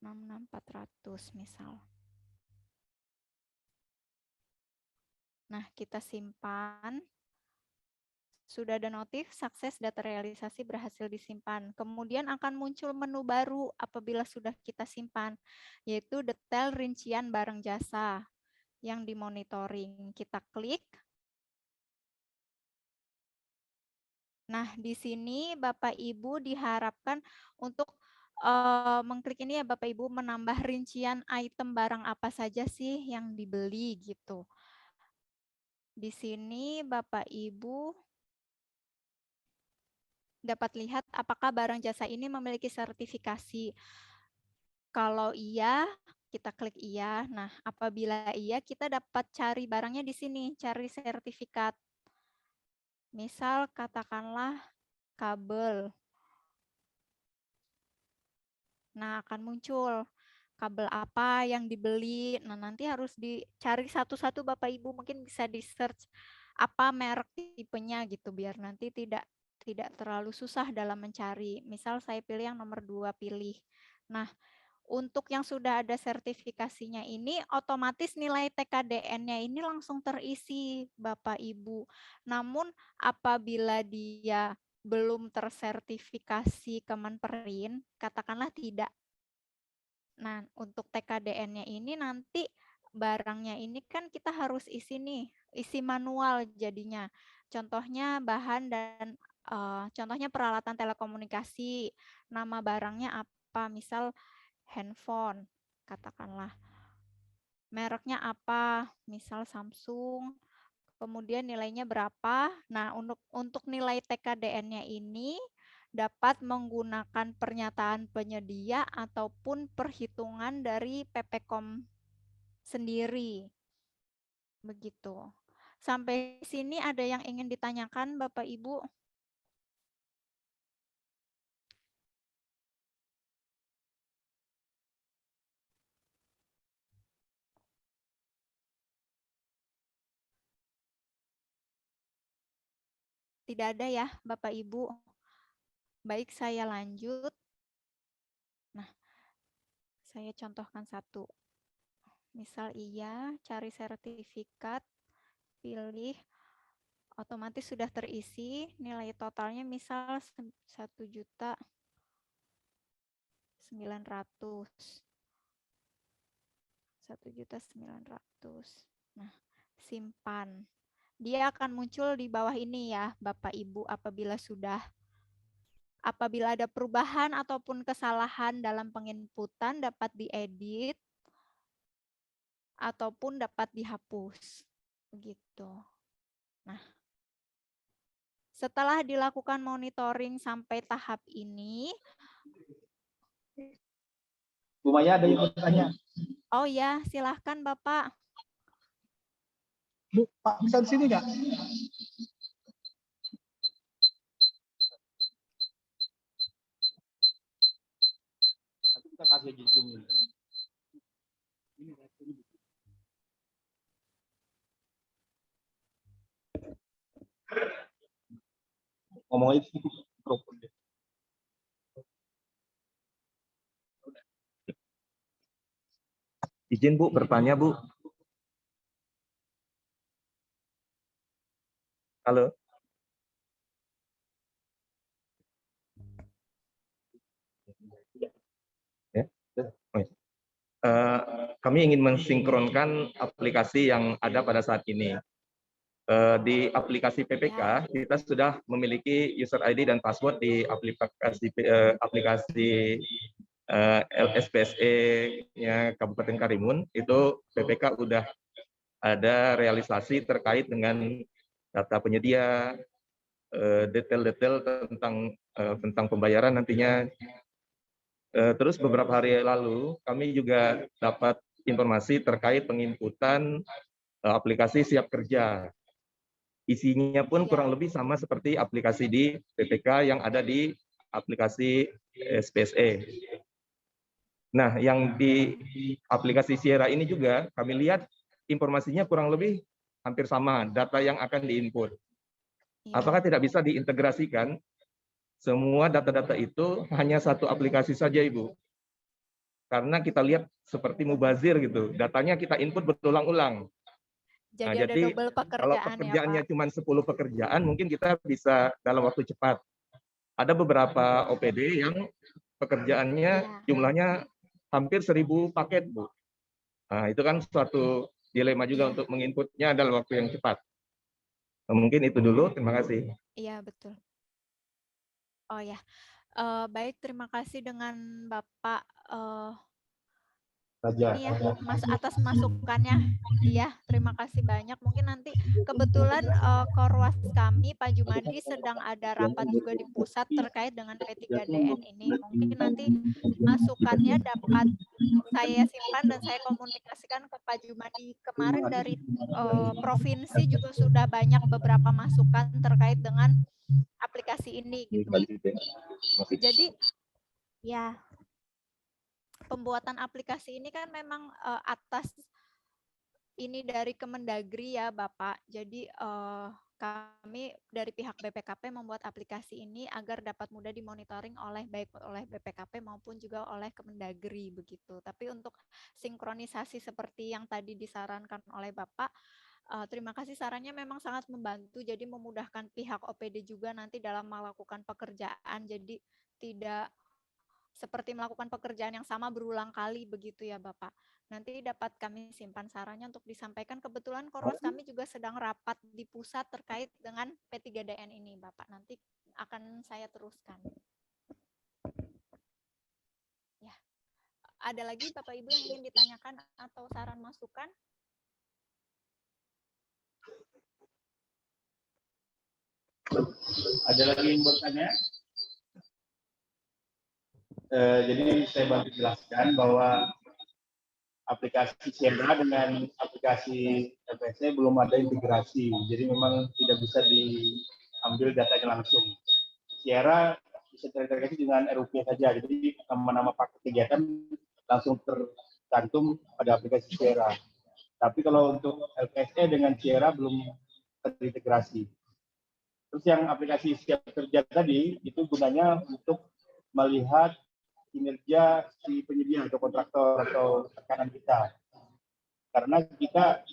66.400 misal. Nah, kita simpan. Sudah ada notif, sukses data realisasi berhasil disimpan. Kemudian akan muncul menu baru apabila sudah kita simpan, yaitu detail rincian barang jasa yang dimonitoring. Kita klik. Nah, di sini Bapak Ibu diharapkan untuk mengklik ini ya Bapak Ibu, menambah rincian item barang apa saja sih yang dibeli gitu. Di sini Bapak Ibu dapat lihat apakah barang jasa ini memiliki sertifikasi. Kalau iya, kita klik iya. Nah, apabila iya, kita dapat cari barangnya di sini, cari sertifikat. Misal katakanlah kabel. Nah, akan muncul kabel apa yang dibeli. Nah, nanti harus dicari satu-satu Bapak Ibu, mungkin bisa di-search apa merek tipenya gitu biar nanti tidak terlalu susah dalam mencari. Misal saya pilih yang nomor 2 pilih. Nah, untuk yang sudah ada sertifikasinya ini otomatis nilai TKDN-nya ini langsung terisi Bapak Ibu. Namun apabila dia belum tersertifikasi Kemenperin, katakanlah tidak. Nah, untuk TKDN-nya ini nanti barangnya ini kan kita harus isi nih, isi manual jadinya. Contohnya bahan dan contohnya peralatan telekomunikasi, nama barangnya apa, misal handphone, katakanlah. Mereknya apa, misal Samsung, kemudian nilainya berapa. Nah, untuk nilai TKDN-nya ini dapat menggunakan pernyataan penyedia ataupun perhitungan dari PPKOM sendiri. Begitu. Sampai sini ada yang ingin ditanyakan Bapak Ibu? Tidak ada ya Bapak Ibu. Baik, saya lanjut. Nah, saya contohkan satu. Misal iya, cari sertifikat, pilih, otomatis sudah terisi, nilai totalnya misal 1.900.000. 1.900.000. Nah, simpan. Dia akan muncul di bawah ini ya, Bapak Ibu, apabila ada perubahan ataupun kesalahan dalam penginputan dapat diedit ataupun dapat dihapus. Begitu. Nah, setelah dilakukan monitoring sampai tahap ini, Bu Maya ada yang mau tanya? oh ya, silahkan Bapak. Bu, Pak bisa di sini nggak? Nanti kita kasih zoom ini. Ngomongnya di mikrofon deh. Izin Bu, bertanya Bu. Halo. Ya. Kami ingin mensinkronkan aplikasi yang ada pada saat ini. Di aplikasi PPK kita sudah memiliki user ID dan password di aplikasi LSPSE-nya Kabupaten Karimun. Itu PPK udah ada realisasi terkait dengan data penyedia, detail-detail tentang pembayaran nantinya. Terus beberapa hari lalu kami juga dapat informasi terkait penginputan aplikasi Siap Kerja. Isinya pun kurang lebih sama seperti aplikasi di PPK yang ada di aplikasi SPSE. Nah, yang di aplikasi Sierra ini juga kami lihat informasinya kurang lebih hampir sama, data yang akan diinput. Apakah tidak bisa diintegrasikan semua data-data itu hanya satu aplikasi saja, Ibu? Karena kita lihat seperti mubazir gitu, datanya kita input berulang-ulang. Jadi, Nah, ada jadi double kalau pekerjaan pekerjaannya ya, Pak. cuma 10 pekerjaan, mungkin kita bisa dalam waktu cepat. Ada beberapa OPD yang pekerjaannya jumlahnya hampir 1000 paket, Bu. Nah, itu kan suatu dilema juga untuk menginputnya dalam waktu yang cepat. Nah, mungkin itu dulu, terima kasih. Iya, betul. Oh ya, baik, terima kasih dengan Bapak ini ya, Mas, atas masukannya. Iya, terima kasih banyak. Mungkin nanti kebetulan Korwas kami, Pak Jumadi, sedang ada rapat juga di pusat terkait dengan P3DN ini. Mungkin nanti masukannya dapat saya simpan dan saya komunikasikan ke Pak Jumadi. Kemarin dari provinsi juga sudah banyak beberapa masukan terkait dengan aplikasi ini gitu. Jadi ya, pembuatan aplikasi ini kan memang atas ini dari Kemendagri ya Bapak. Jadi kami dari pihak BPKP membuat aplikasi ini agar dapat mudah dimonitoring baik oleh BPKP maupun juga oleh Kemendagri begitu. Tapi untuk sinkronisasi seperti yang tadi disarankan oleh Bapak, terima kasih, sarannya memang sangat membantu. Jadi memudahkan pihak OPD juga nanti dalam melakukan pekerjaan. Jadi tidak seperti melakukan pekerjaan yang sama berulang kali begitu ya Bapak. Nanti dapat kami simpan sarannya untuk disampaikan. Kebetulan Korwas kami juga sedang rapat di pusat terkait dengan P3DN ini Bapak. Nanti akan saya teruskan. Ya. Ada lagi Bapak Ibu yang ingin ditanyakan atau saran masukan? Ada lagi yang bertanya? Jadi saya bantu jelaskan bahwa aplikasi Sierra dengan aplikasi LPSE belum ada integrasi, jadi memang tidak bisa diambil datanya langsung. Sierra bisa terintegrasi dengan RUP saja, jadi nama-nama paket kegiatan langsung tercantum pada aplikasi Sierra. Tapi kalau untuk LPSE dengan Sierra belum terintegrasi. Terus yang aplikasi Siap Kerja tadi itu gunanya untuk melihat kinerja si penyedia atau kontraktor atau tekanan kita. Karena kita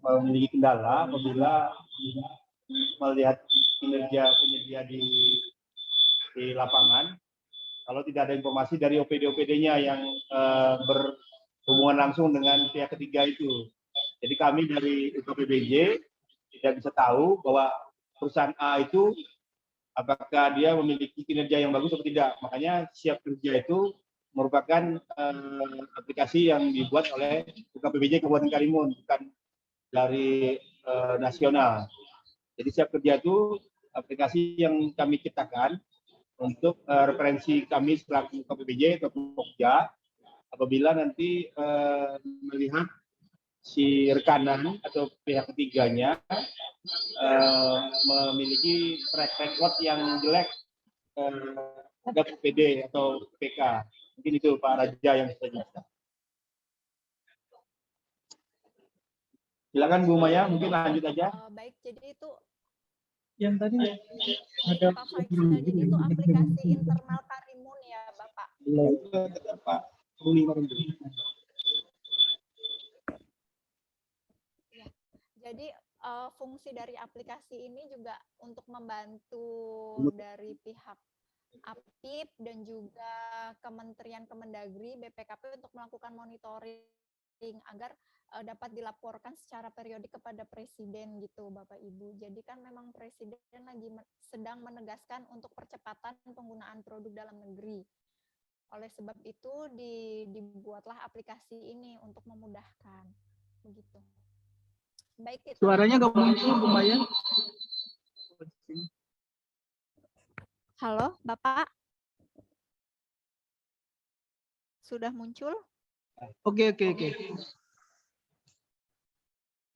memiliki kendala apabila melihat kinerja penyedia di lapangan, kalau tidak ada informasi dari OPD-OPD-nya yang berhubungan langsung dengan pihak ketiga itu. Jadi kami dari UKPBJ tidak bisa tahu bahwa perusahaan A itu apakah dia memiliki kinerja yang bagus atau tidak. Makanya Siap Kerja itu merupakan aplikasi yang dibuat oleh UKPBJ Kabupaten Karimun, bukan dari nasional. Jadi Siap Kerja itu aplikasi yang kami ciptakan untuk referensi kami selaku UKPBJ atau Pokja apabila nanti melihat si rekanan atau pihak ketiganya memiliki track record yang jelek terhadap UPD atau PK. Mungkin itu Pak Raja yang saya jelaskan. Silakan Bu Maya, mungkin lanjut aja. Baik, jadi itu Yang tadi ada Pak Faisal, jadi itu aplikasi internal Karimun ya Bapak. Pak Ruli Marundu. Ya, jadi fungsi dari aplikasi ini juga untuk membantu dari pihak APIP dan juga Kementerian Kemendagri, BPKP untuk melakukan monitoring agar dapat dilaporkan secara periodik kepada Presiden gitu Bapak Ibu. Jadi kan memang Presiden lagi sedang menegaskan untuk percepatan penggunaan produk dalam negeri. Oleh sebab itu dibuatlah aplikasi ini untuk memudahkan. Begitu. Baik, itu. Suaranya nggak muncul, Bu Maya. Halo, Bapak. Sudah muncul? Oke.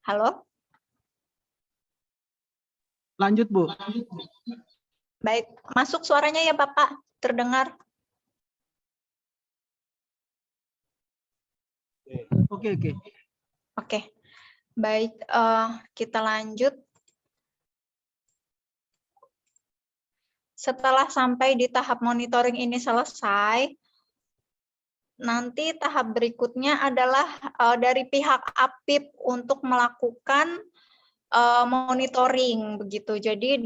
Halo, Lanjut, Bu. baik. Masuk suaranya ya Bapak, terdengar. Oke. Oke, baik. Kita lanjut. Setelah sampai di tahap monitoring ini selesai, nanti tahap berikutnya adalah dari pihak APIP untuk melakukan monitoring begitu. Jadi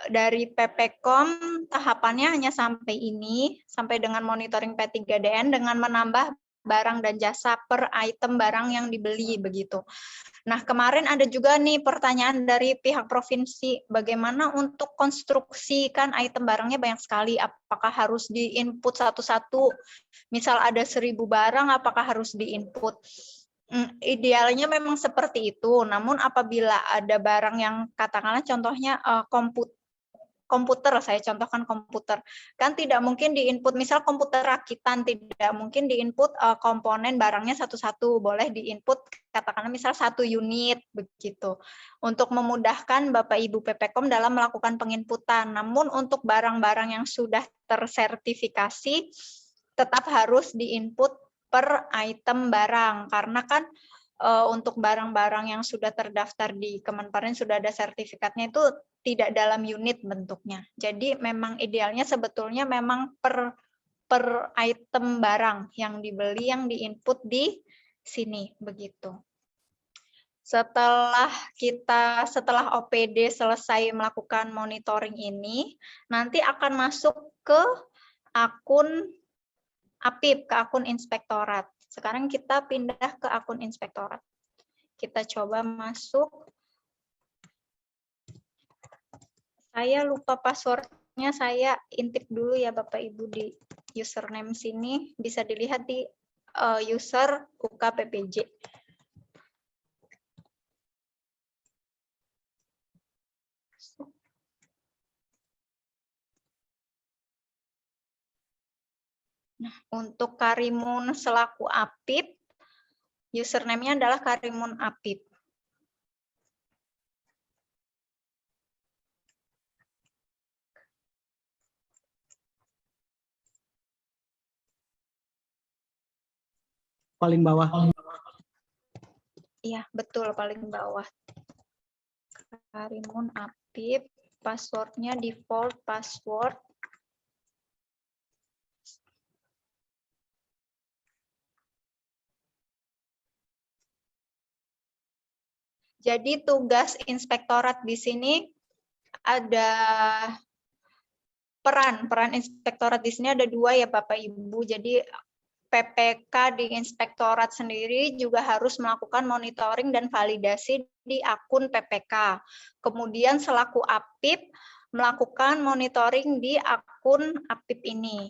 dari PPKOM tahapannya hanya sampai ini, sampai dengan monitoring P3DN dengan menambah barang dan jasa per item barang yang dibeli begitu. Nah, kemarin ada juga nih pertanyaan dari pihak provinsi, bagaimana untuk konstruksi, kan item barangnya banyak sekali, apakah harus di-input satu-satu? Misal ada 1000 barang, apakah harus di-input? Idealnya memang seperti itu, namun apabila ada barang yang katakanlah contohnya komputer, saya contohkan komputer, kan tidak mungkin di-input, misal komputer rakitan, tidak mungkin di-input komponen barangnya satu-satu, boleh di-input katakanlah misal 1 unit, begitu. Untuk memudahkan Bapak Ibu PPKOM dalam melakukan penginputan, namun untuk barang-barang yang sudah tersertifikasi, tetap harus di-input per item barang, karena kan untuk barang-barang yang sudah terdaftar di Kemenparin sudah ada sertifikatnya itu tidak dalam unit bentuknya. Jadi memang idealnya sebetulnya memang per item barang yang dibeli yang diinput di sini begitu. Setelah OPD selesai melakukan monitoring ini, nanti akan masuk ke akun APIP, ke akun inspektorat. Sekarang kita pindah ke akun inspektorat. Kita coba masuk. Saya lupa passwordnya, saya intip dulu ya Bapak Ibu di username sini. Bisa dilihat di user UKPPJ. Nah, untuk Karimun selaku APIP, username-nya adalah Karimun APIP. Paling bawah. Iya, betul, paling bawah. Karimun APIP, passwordnya default password. Jadi tugas inspektorat di sini ada peran inspektorat di sini ada 2 ya Bapak Ibu. Jadi PPK di inspektorat sendiri juga harus melakukan monitoring dan validasi di akun PPK. Kemudian selaku APIP melakukan monitoring di akun APIP ini.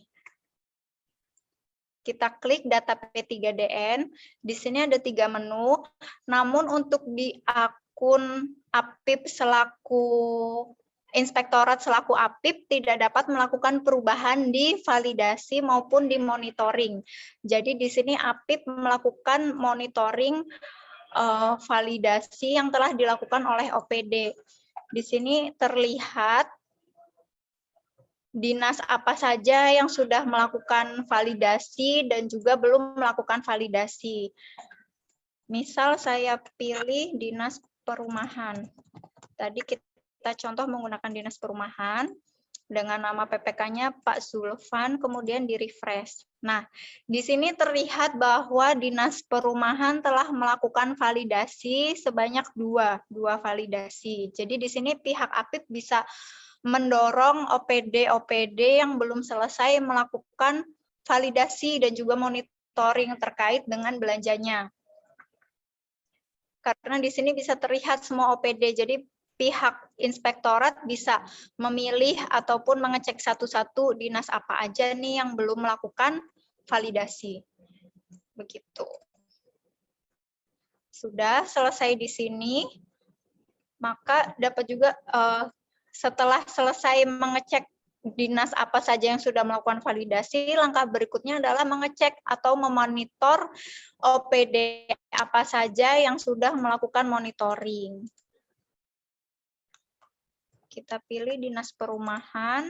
Kita klik data P3DN. Di sini ada 3 menu. Namun untuk di akun APIP selaku inspektorat selaku APIP tidak dapat melakukan perubahan di validasi maupun di monitoring. Jadi di sini APIP melakukan monitoring validasi yang telah dilakukan oleh OPD. Di sini terlihat dinas apa saja yang sudah melakukan validasi dan juga belum melakukan validasi. Misal saya pilih dinas perumahan. Tadi kita contoh menggunakan dinas perumahan dengan nama PPK-nya Pak Zulfan, kemudian di-refresh. Nah, di sini terlihat bahwa dinas perumahan telah melakukan validasi sebanyak 2 validasi. Jadi di sini pihak APIP bisa mendorong OPD yang belum selesai melakukan validasi dan juga monitoring terkait dengan belanjanya. Karena di sini bisa terlihat semua OPD, jadi pihak inspektorat bisa memilih ataupun mengecek satu-satu dinas apa aja nih yang belum melakukan validasi. Begitu. Sudah selesai di sini, maka dapat juga setelah selesai mengecek dinas apa saja yang sudah melakukan validasi, langkah berikutnya adalah mengecek atau memonitor OPD apa saja yang sudah melakukan monitoring. Kita pilih dinas perumahan,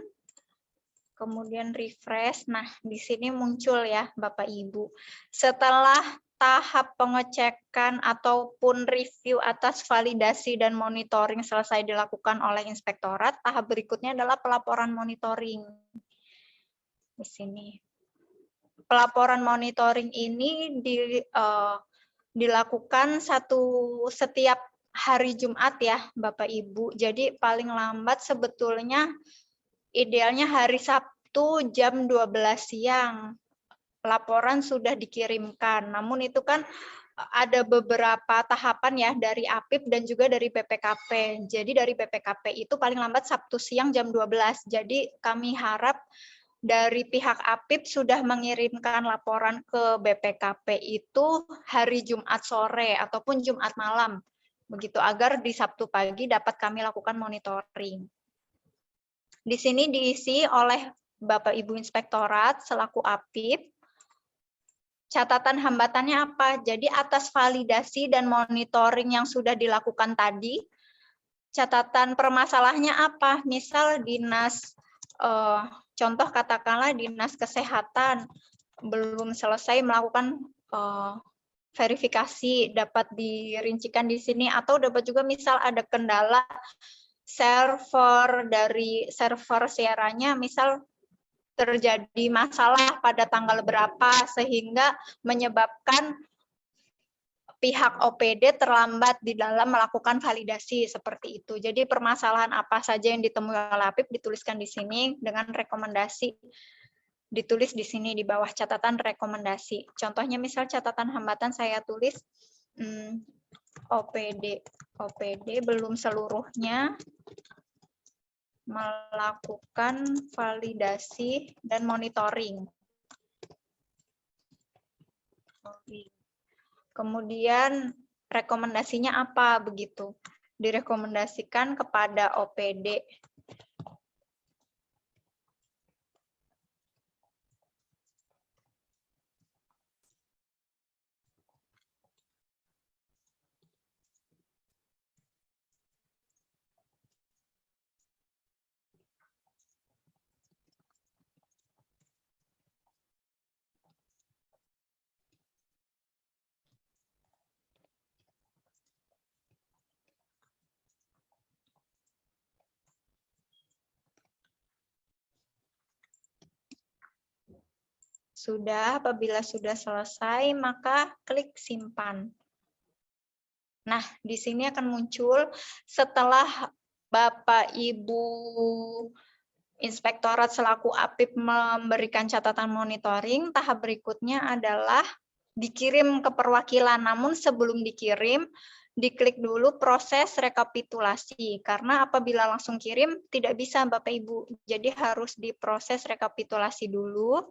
kemudian refresh. Nah, di sini muncul ya Bapak Ibu. Setelah tahap pengecekan ataupun review atas validasi dan monitoring selesai dilakukan oleh inspektorat, tahap berikutnya adalah pelaporan monitoring. Di sini. Pelaporan monitoring ini dilakukan setiap hari Jumat ya Bapak Ibu. Jadi paling lambat sebetulnya idealnya hari Sabtu jam 12 siang. Laporan sudah dikirimkan. Namun itu kan ada beberapa tahapan ya dari APIP dan juga dari PPKP. Jadi dari PPKP itu paling lambat Sabtu siang jam 12. Jadi kami harap dari pihak APIP sudah mengirimkan laporan ke BPKP itu hari Jumat sore ataupun Jumat malam. Begitu agar di Sabtu pagi dapat kami lakukan monitoring. Di sini diisi oleh Bapak Ibu Inspektorat selaku APIP. Catatan hambatannya apa? Jadi atas validasi dan monitoring yang sudah dilakukan tadi, catatan permasalahannya apa? Misal dinas, contoh katakanlah dinas kesehatan belum selesai melakukan verifikasi, dapat dirincikan di sini, atau dapat juga misal ada kendala server dari server siarannya, misal terjadi masalah pada tanggal berapa sehingga menyebabkan pihak OPD terlambat di dalam melakukan validasi seperti itu. Jadi permasalahan apa saja yang ditemui oleh APIP dituliskan di sini dengan rekomendasi. Ditulis di sini di bawah catatan rekomendasi. Contohnya misal catatan hambatan saya tulis OPD belum seluruhnya melakukan validasi dan monitoring. Kemudian rekomendasinya apa begitu? Direkomendasikan kepada OPD. Sudah, apabila sudah selesai, maka klik simpan. Nah, di sini akan muncul setelah Bapak Ibu Inspektorat selaku APIP memberikan catatan monitoring, tahap berikutnya adalah dikirim ke perwakilan. Namun sebelum dikirim, diklik dulu proses rekapitulasi. Karena apabila langsung kirim, tidak bisa Bapak Ibu. Jadi harus diproses rekapitulasi dulu.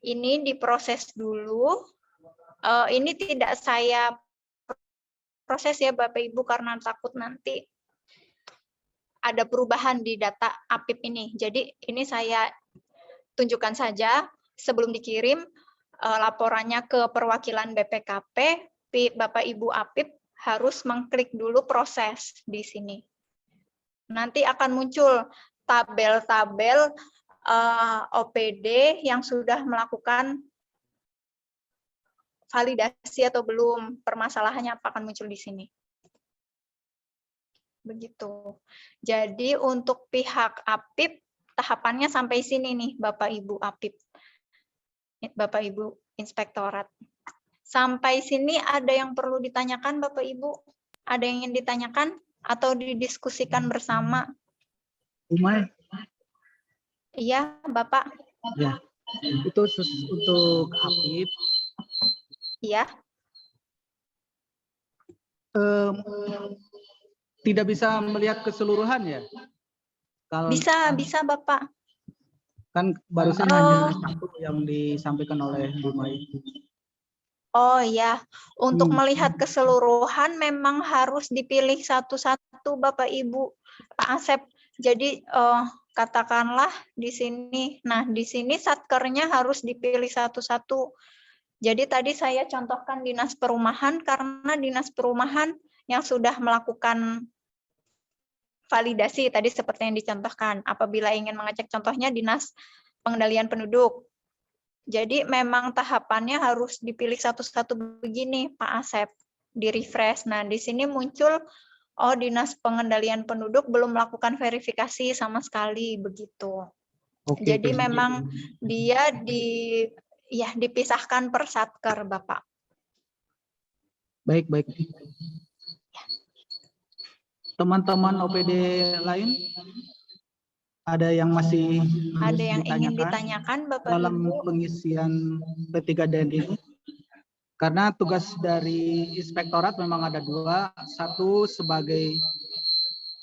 Ini diproses dulu. Ini tidak saya proses ya Bapak Ibu, karena takut nanti ada perubahan di data APIP ini. Jadi ini saya tunjukkan saja sebelum dikirim laporannya ke perwakilan BPKP, Bapak Ibu APIP harus mengklik dulu proses di sini. Nanti akan muncul tabel-tabel OPD yang sudah melakukan validasi atau belum, permasalahannya apa akan muncul di sini. Begitu. Jadi untuk pihak APIP tahapannya sampai sini nih Bapak Ibu APIP. Bapak Ibu Inspektorat. Sampai sini ada yang perlu ditanyakan Bapak Ibu? Ada yang ingin ditanyakan atau didiskusikan bersama? Umay, Iya, Bapak. ya. Itu untuk APIP. Iya. Tidak bisa melihat keseluruhan ya? Kalau Bisa Bapak. kan barusan hanya satu yang disampaikan oleh Bu Mai. Oh iya, untuk melihat keseluruhan memang harus dipilih satu-satu Bapak Ibu, Pak Asep. Jadi katakanlah di sini, nah di sini satkernya harus dipilih satu-satu. Jadi tadi saya contohkan Dinas Perumahan karena Dinas Perumahan yang sudah melakukan validasi tadi seperti yang dicontohkan. Apabila ingin mengecek contohnya Dinas Pengendalian Penduduk. Jadi memang tahapannya harus dipilih satu-satu begini, Pak Asep, di refresh. Nah, di sini muncul, oh Dinas Pengendalian Penduduk belum melakukan verifikasi sama sekali, begitu. Oke, Jadi memang dia dipisahkan per satker, Bapak. Baik. Teman-teman OPD lain? Ada yang masih ada yang ingin ditanyakan Bapak dalam Ibu? pengisian P3DN ini? Karena tugas dari inspektorat memang ada dua, satu sebagai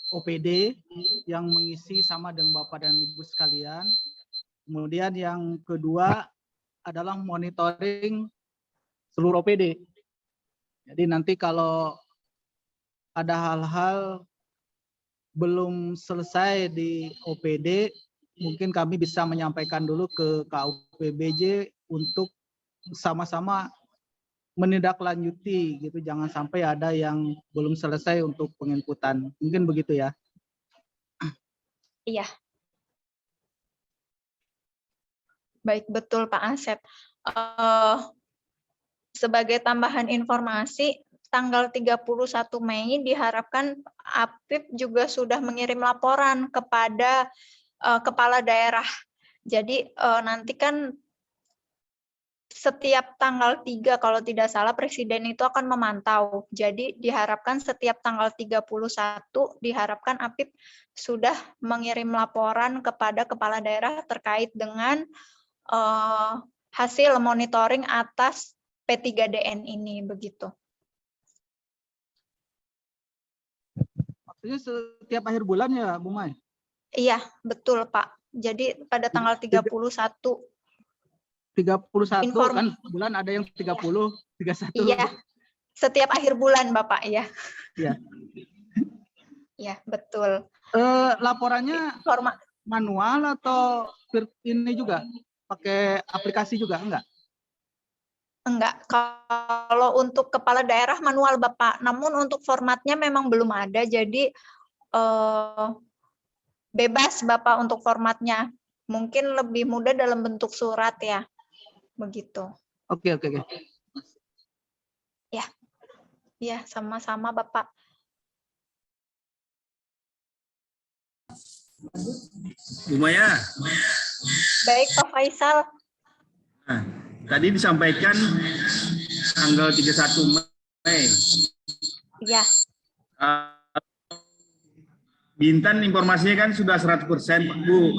OPD yang mengisi sama dengan Bapak dan Ibu sekalian. Kemudian yang kedua adalah monitoring seluruh OPD. Jadi nanti kalau ada hal-hal belum selesai di OPD, mungkin kami bisa menyampaikan dulu ke KUPBJ untuk sama-sama menindaklanjuti gitu, jangan sampai ada yang belum selesai untuk penginputan. Mungkin begitu ya. Iya. Baik, betul Pak Asep. Sebagai tambahan informasi, tanggal 31 Mei diharapkan APIP juga sudah mengirim laporan kepada kepala daerah. Jadi nanti kan setiap tanggal 3 kalau tidak salah Presiden itu akan memantau. Jadi diharapkan setiap tanggal 31 diharapkan APIP sudah mengirim laporan kepada kepala daerah terkait dengan hasil monitoring atas P3DN ini, begitu. Maksudnya setiap akhir bulan ya, Bu Mai? Iya, betul Pak. Jadi pada tanggal 31. 31 kan bulan ada yang 30, 31. Iya, setiap akhir bulan Bapak ya. Iya. Iya, betul. Laporannya manual atau ini juga? Pakai aplikasi juga enggak? Enggak, kalau untuk kepala daerah manual Bapak, namun untuk formatnya memang belum ada, jadi bebas Bapak untuk formatnya. Mungkin lebih mudah dalam bentuk surat ya, begitu. Oke. Ya, sama-sama Bapak. Bu Maya. Baik Pak Faisal. Nah, tadi disampaikan tanggal 31 Mei. Ya. Bintan informasinya kan sudah 100%, Pak Bu.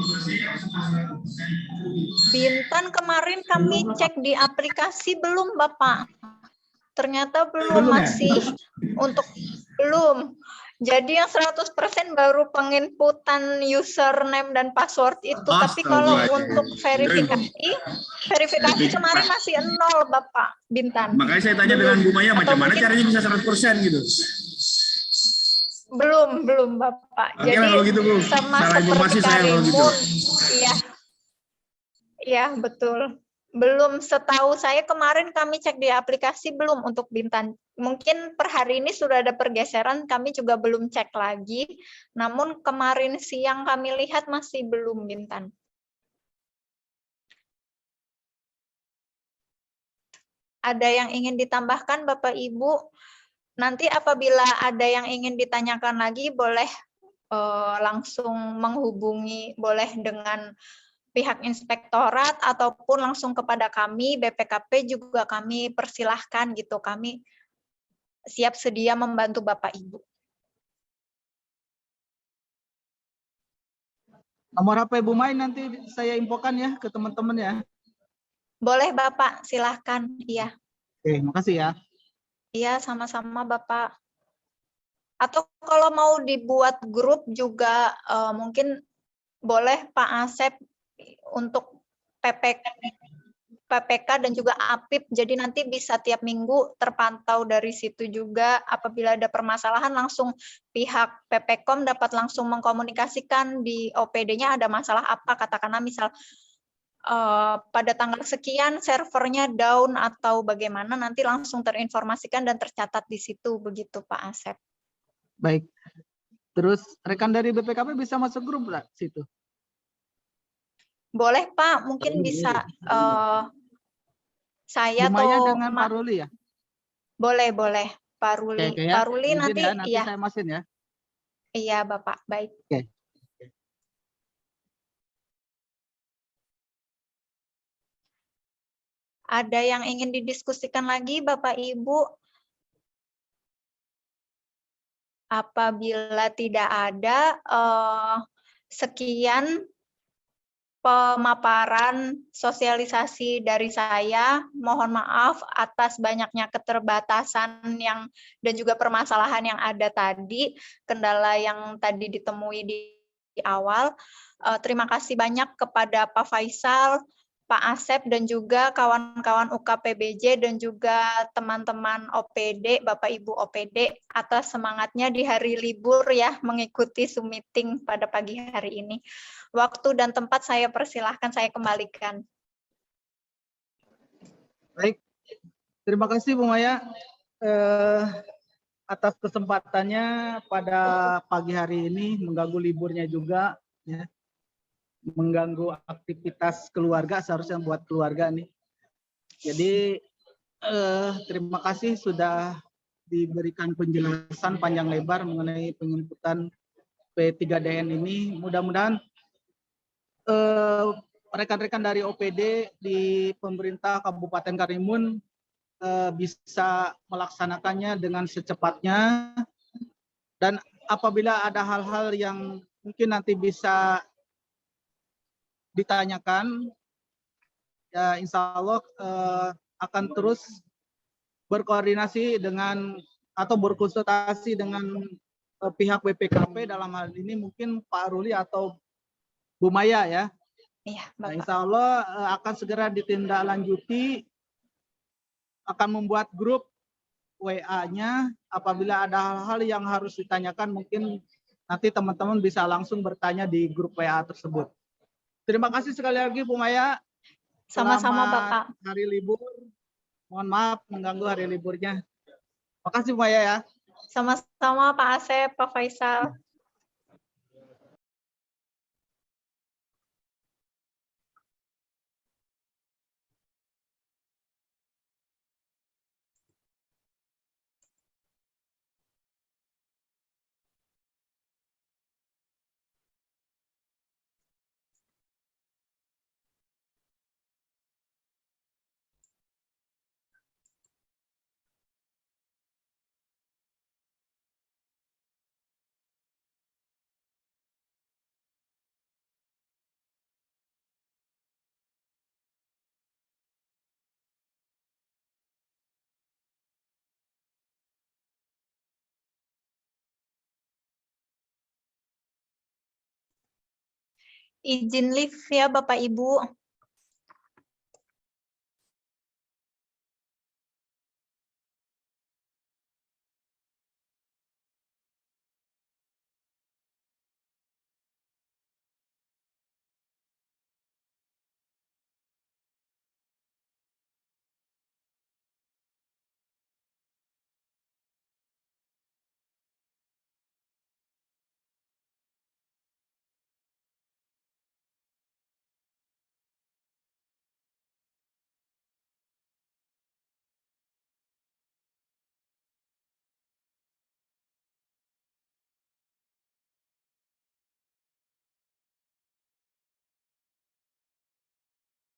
Bintan kemarin kami cek di aplikasi belum, Bapak. Ternyata belum, Belum ya? masih untuk belum. Jadi yang 100% baru penginputan username dan password itu. Tapi kalau untuk verifikasi kemarin masih 0, Bapak Bintan. Makanya saya tanya dengan Bu Maya, Atau macam mana mungkin- caranya bisa 100% gitu? Belum, Bapak. Oke lah, kalau gitu, Bu. Sama Salah informasi seperti saya kalau gitu. Karimun. Iya, betul. Belum, setahu saya kemarin kami cek di aplikasi belum untuk Bintan. Mungkin per hari ini sudah ada pergeseran, kami juga belum cek lagi. Namun kemarin siang kami lihat masih belum Bintan. Ada yang ingin ditambahkan Bapak Ibu? Nanti apabila ada yang ingin ditanyakan lagi boleh langsung menghubungi, boleh dengan pihak inspektorat ataupun langsung kepada kami BPKP juga kami persilahkan gitu, kami siap sedia membantu Bapak Ibu. Nomor HP Bu Mai nanti saya infokan ya ke teman-teman ya. Boleh Bapak, silahkan. Iya. Oke, makasih ya. Iya, sama-sama Bapak. Atau kalau mau dibuat grup juga mungkin boleh Pak Asep untuk PPK dan juga APIP, jadi nanti bisa tiap minggu terpantau dari situ juga. Apabila ada permasalahan langsung pihak PPKOM dapat langsung mengkomunikasikan di OPD-nya ada masalah apa, katakanlah misal pada tanggal sekian servernya down atau bagaimana, nanti langsung terinformasikan dan tercatat di situ, begitu Pak Asep. Baik. Terus rekan dari BPKP bisa masuk grup nggak situ? Boleh Pak, mungkin bisa saya Bu Maya atau dengan Pak Ruli ya? Boleh Pak Ruli. Oke, ya. Pak Ruli Izin nanti ya, nanti iya. saya masukin ya. Iya Bapak, baik. Oke. Ada yang ingin didiskusikan lagi Bapak Ibu? Apabila tidak ada, sekian pemaparan sosialisasi dari saya. Mohon maaf atas banyaknya keterbatasan dan juga permasalahan yang ada tadi, kendala yang tadi ditemui di awal. Terima kasih banyak kepada Pak Faisal, Pak Asep, dan juga kawan-kawan UKPBJ dan juga teman-teman OPD, Bapak Ibu OPD, atas semangatnya di hari libur ya, mengikuti Zoom meeting pada pagi hari ini. Waktu dan tempat saya persilahkan, saya kembalikan. Baik, terima kasih Bu Maya atas kesempatannya pada pagi hari ini, mengganggu liburnya juga, ya. Mengganggu aktivitas keluarga, seharusnya buat keluarga nih. Jadi terima kasih sudah diberikan penjelasan panjang lebar mengenai penginputan P3DN ini. Mudah-mudahan rekan-rekan dari OPD di pemerintah Kabupaten Karimun bisa melaksanakannya dengan secepatnya, dan apabila ada hal-hal yang mungkin nanti bisa ditanyakan, ya insya Allah akan terus berkoordinasi dengan atau berkonsultasi dengan pihak BPKP, dalam hal ini mungkin Pak Ruli atau Bu Maya ya. Iya, Bapak. Nah, insya Allah akan segera ditindaklanjuti, akan membuat grup WA-nya. Apabila ada hal-hal yang harus ditanyakan, mungkin nanti teman-teman bisa langsung bertanya di grup WA tersebut. Terima kasih sekali lagi Bu Maya. Sama-sama Bapak. Hari libur. Mohon maaf mengganggu hari liburnya. Makasih Bu Maya ya. Sama-sama Pak Asep, Pak Faisal. Izin live ya Bapak Ibu.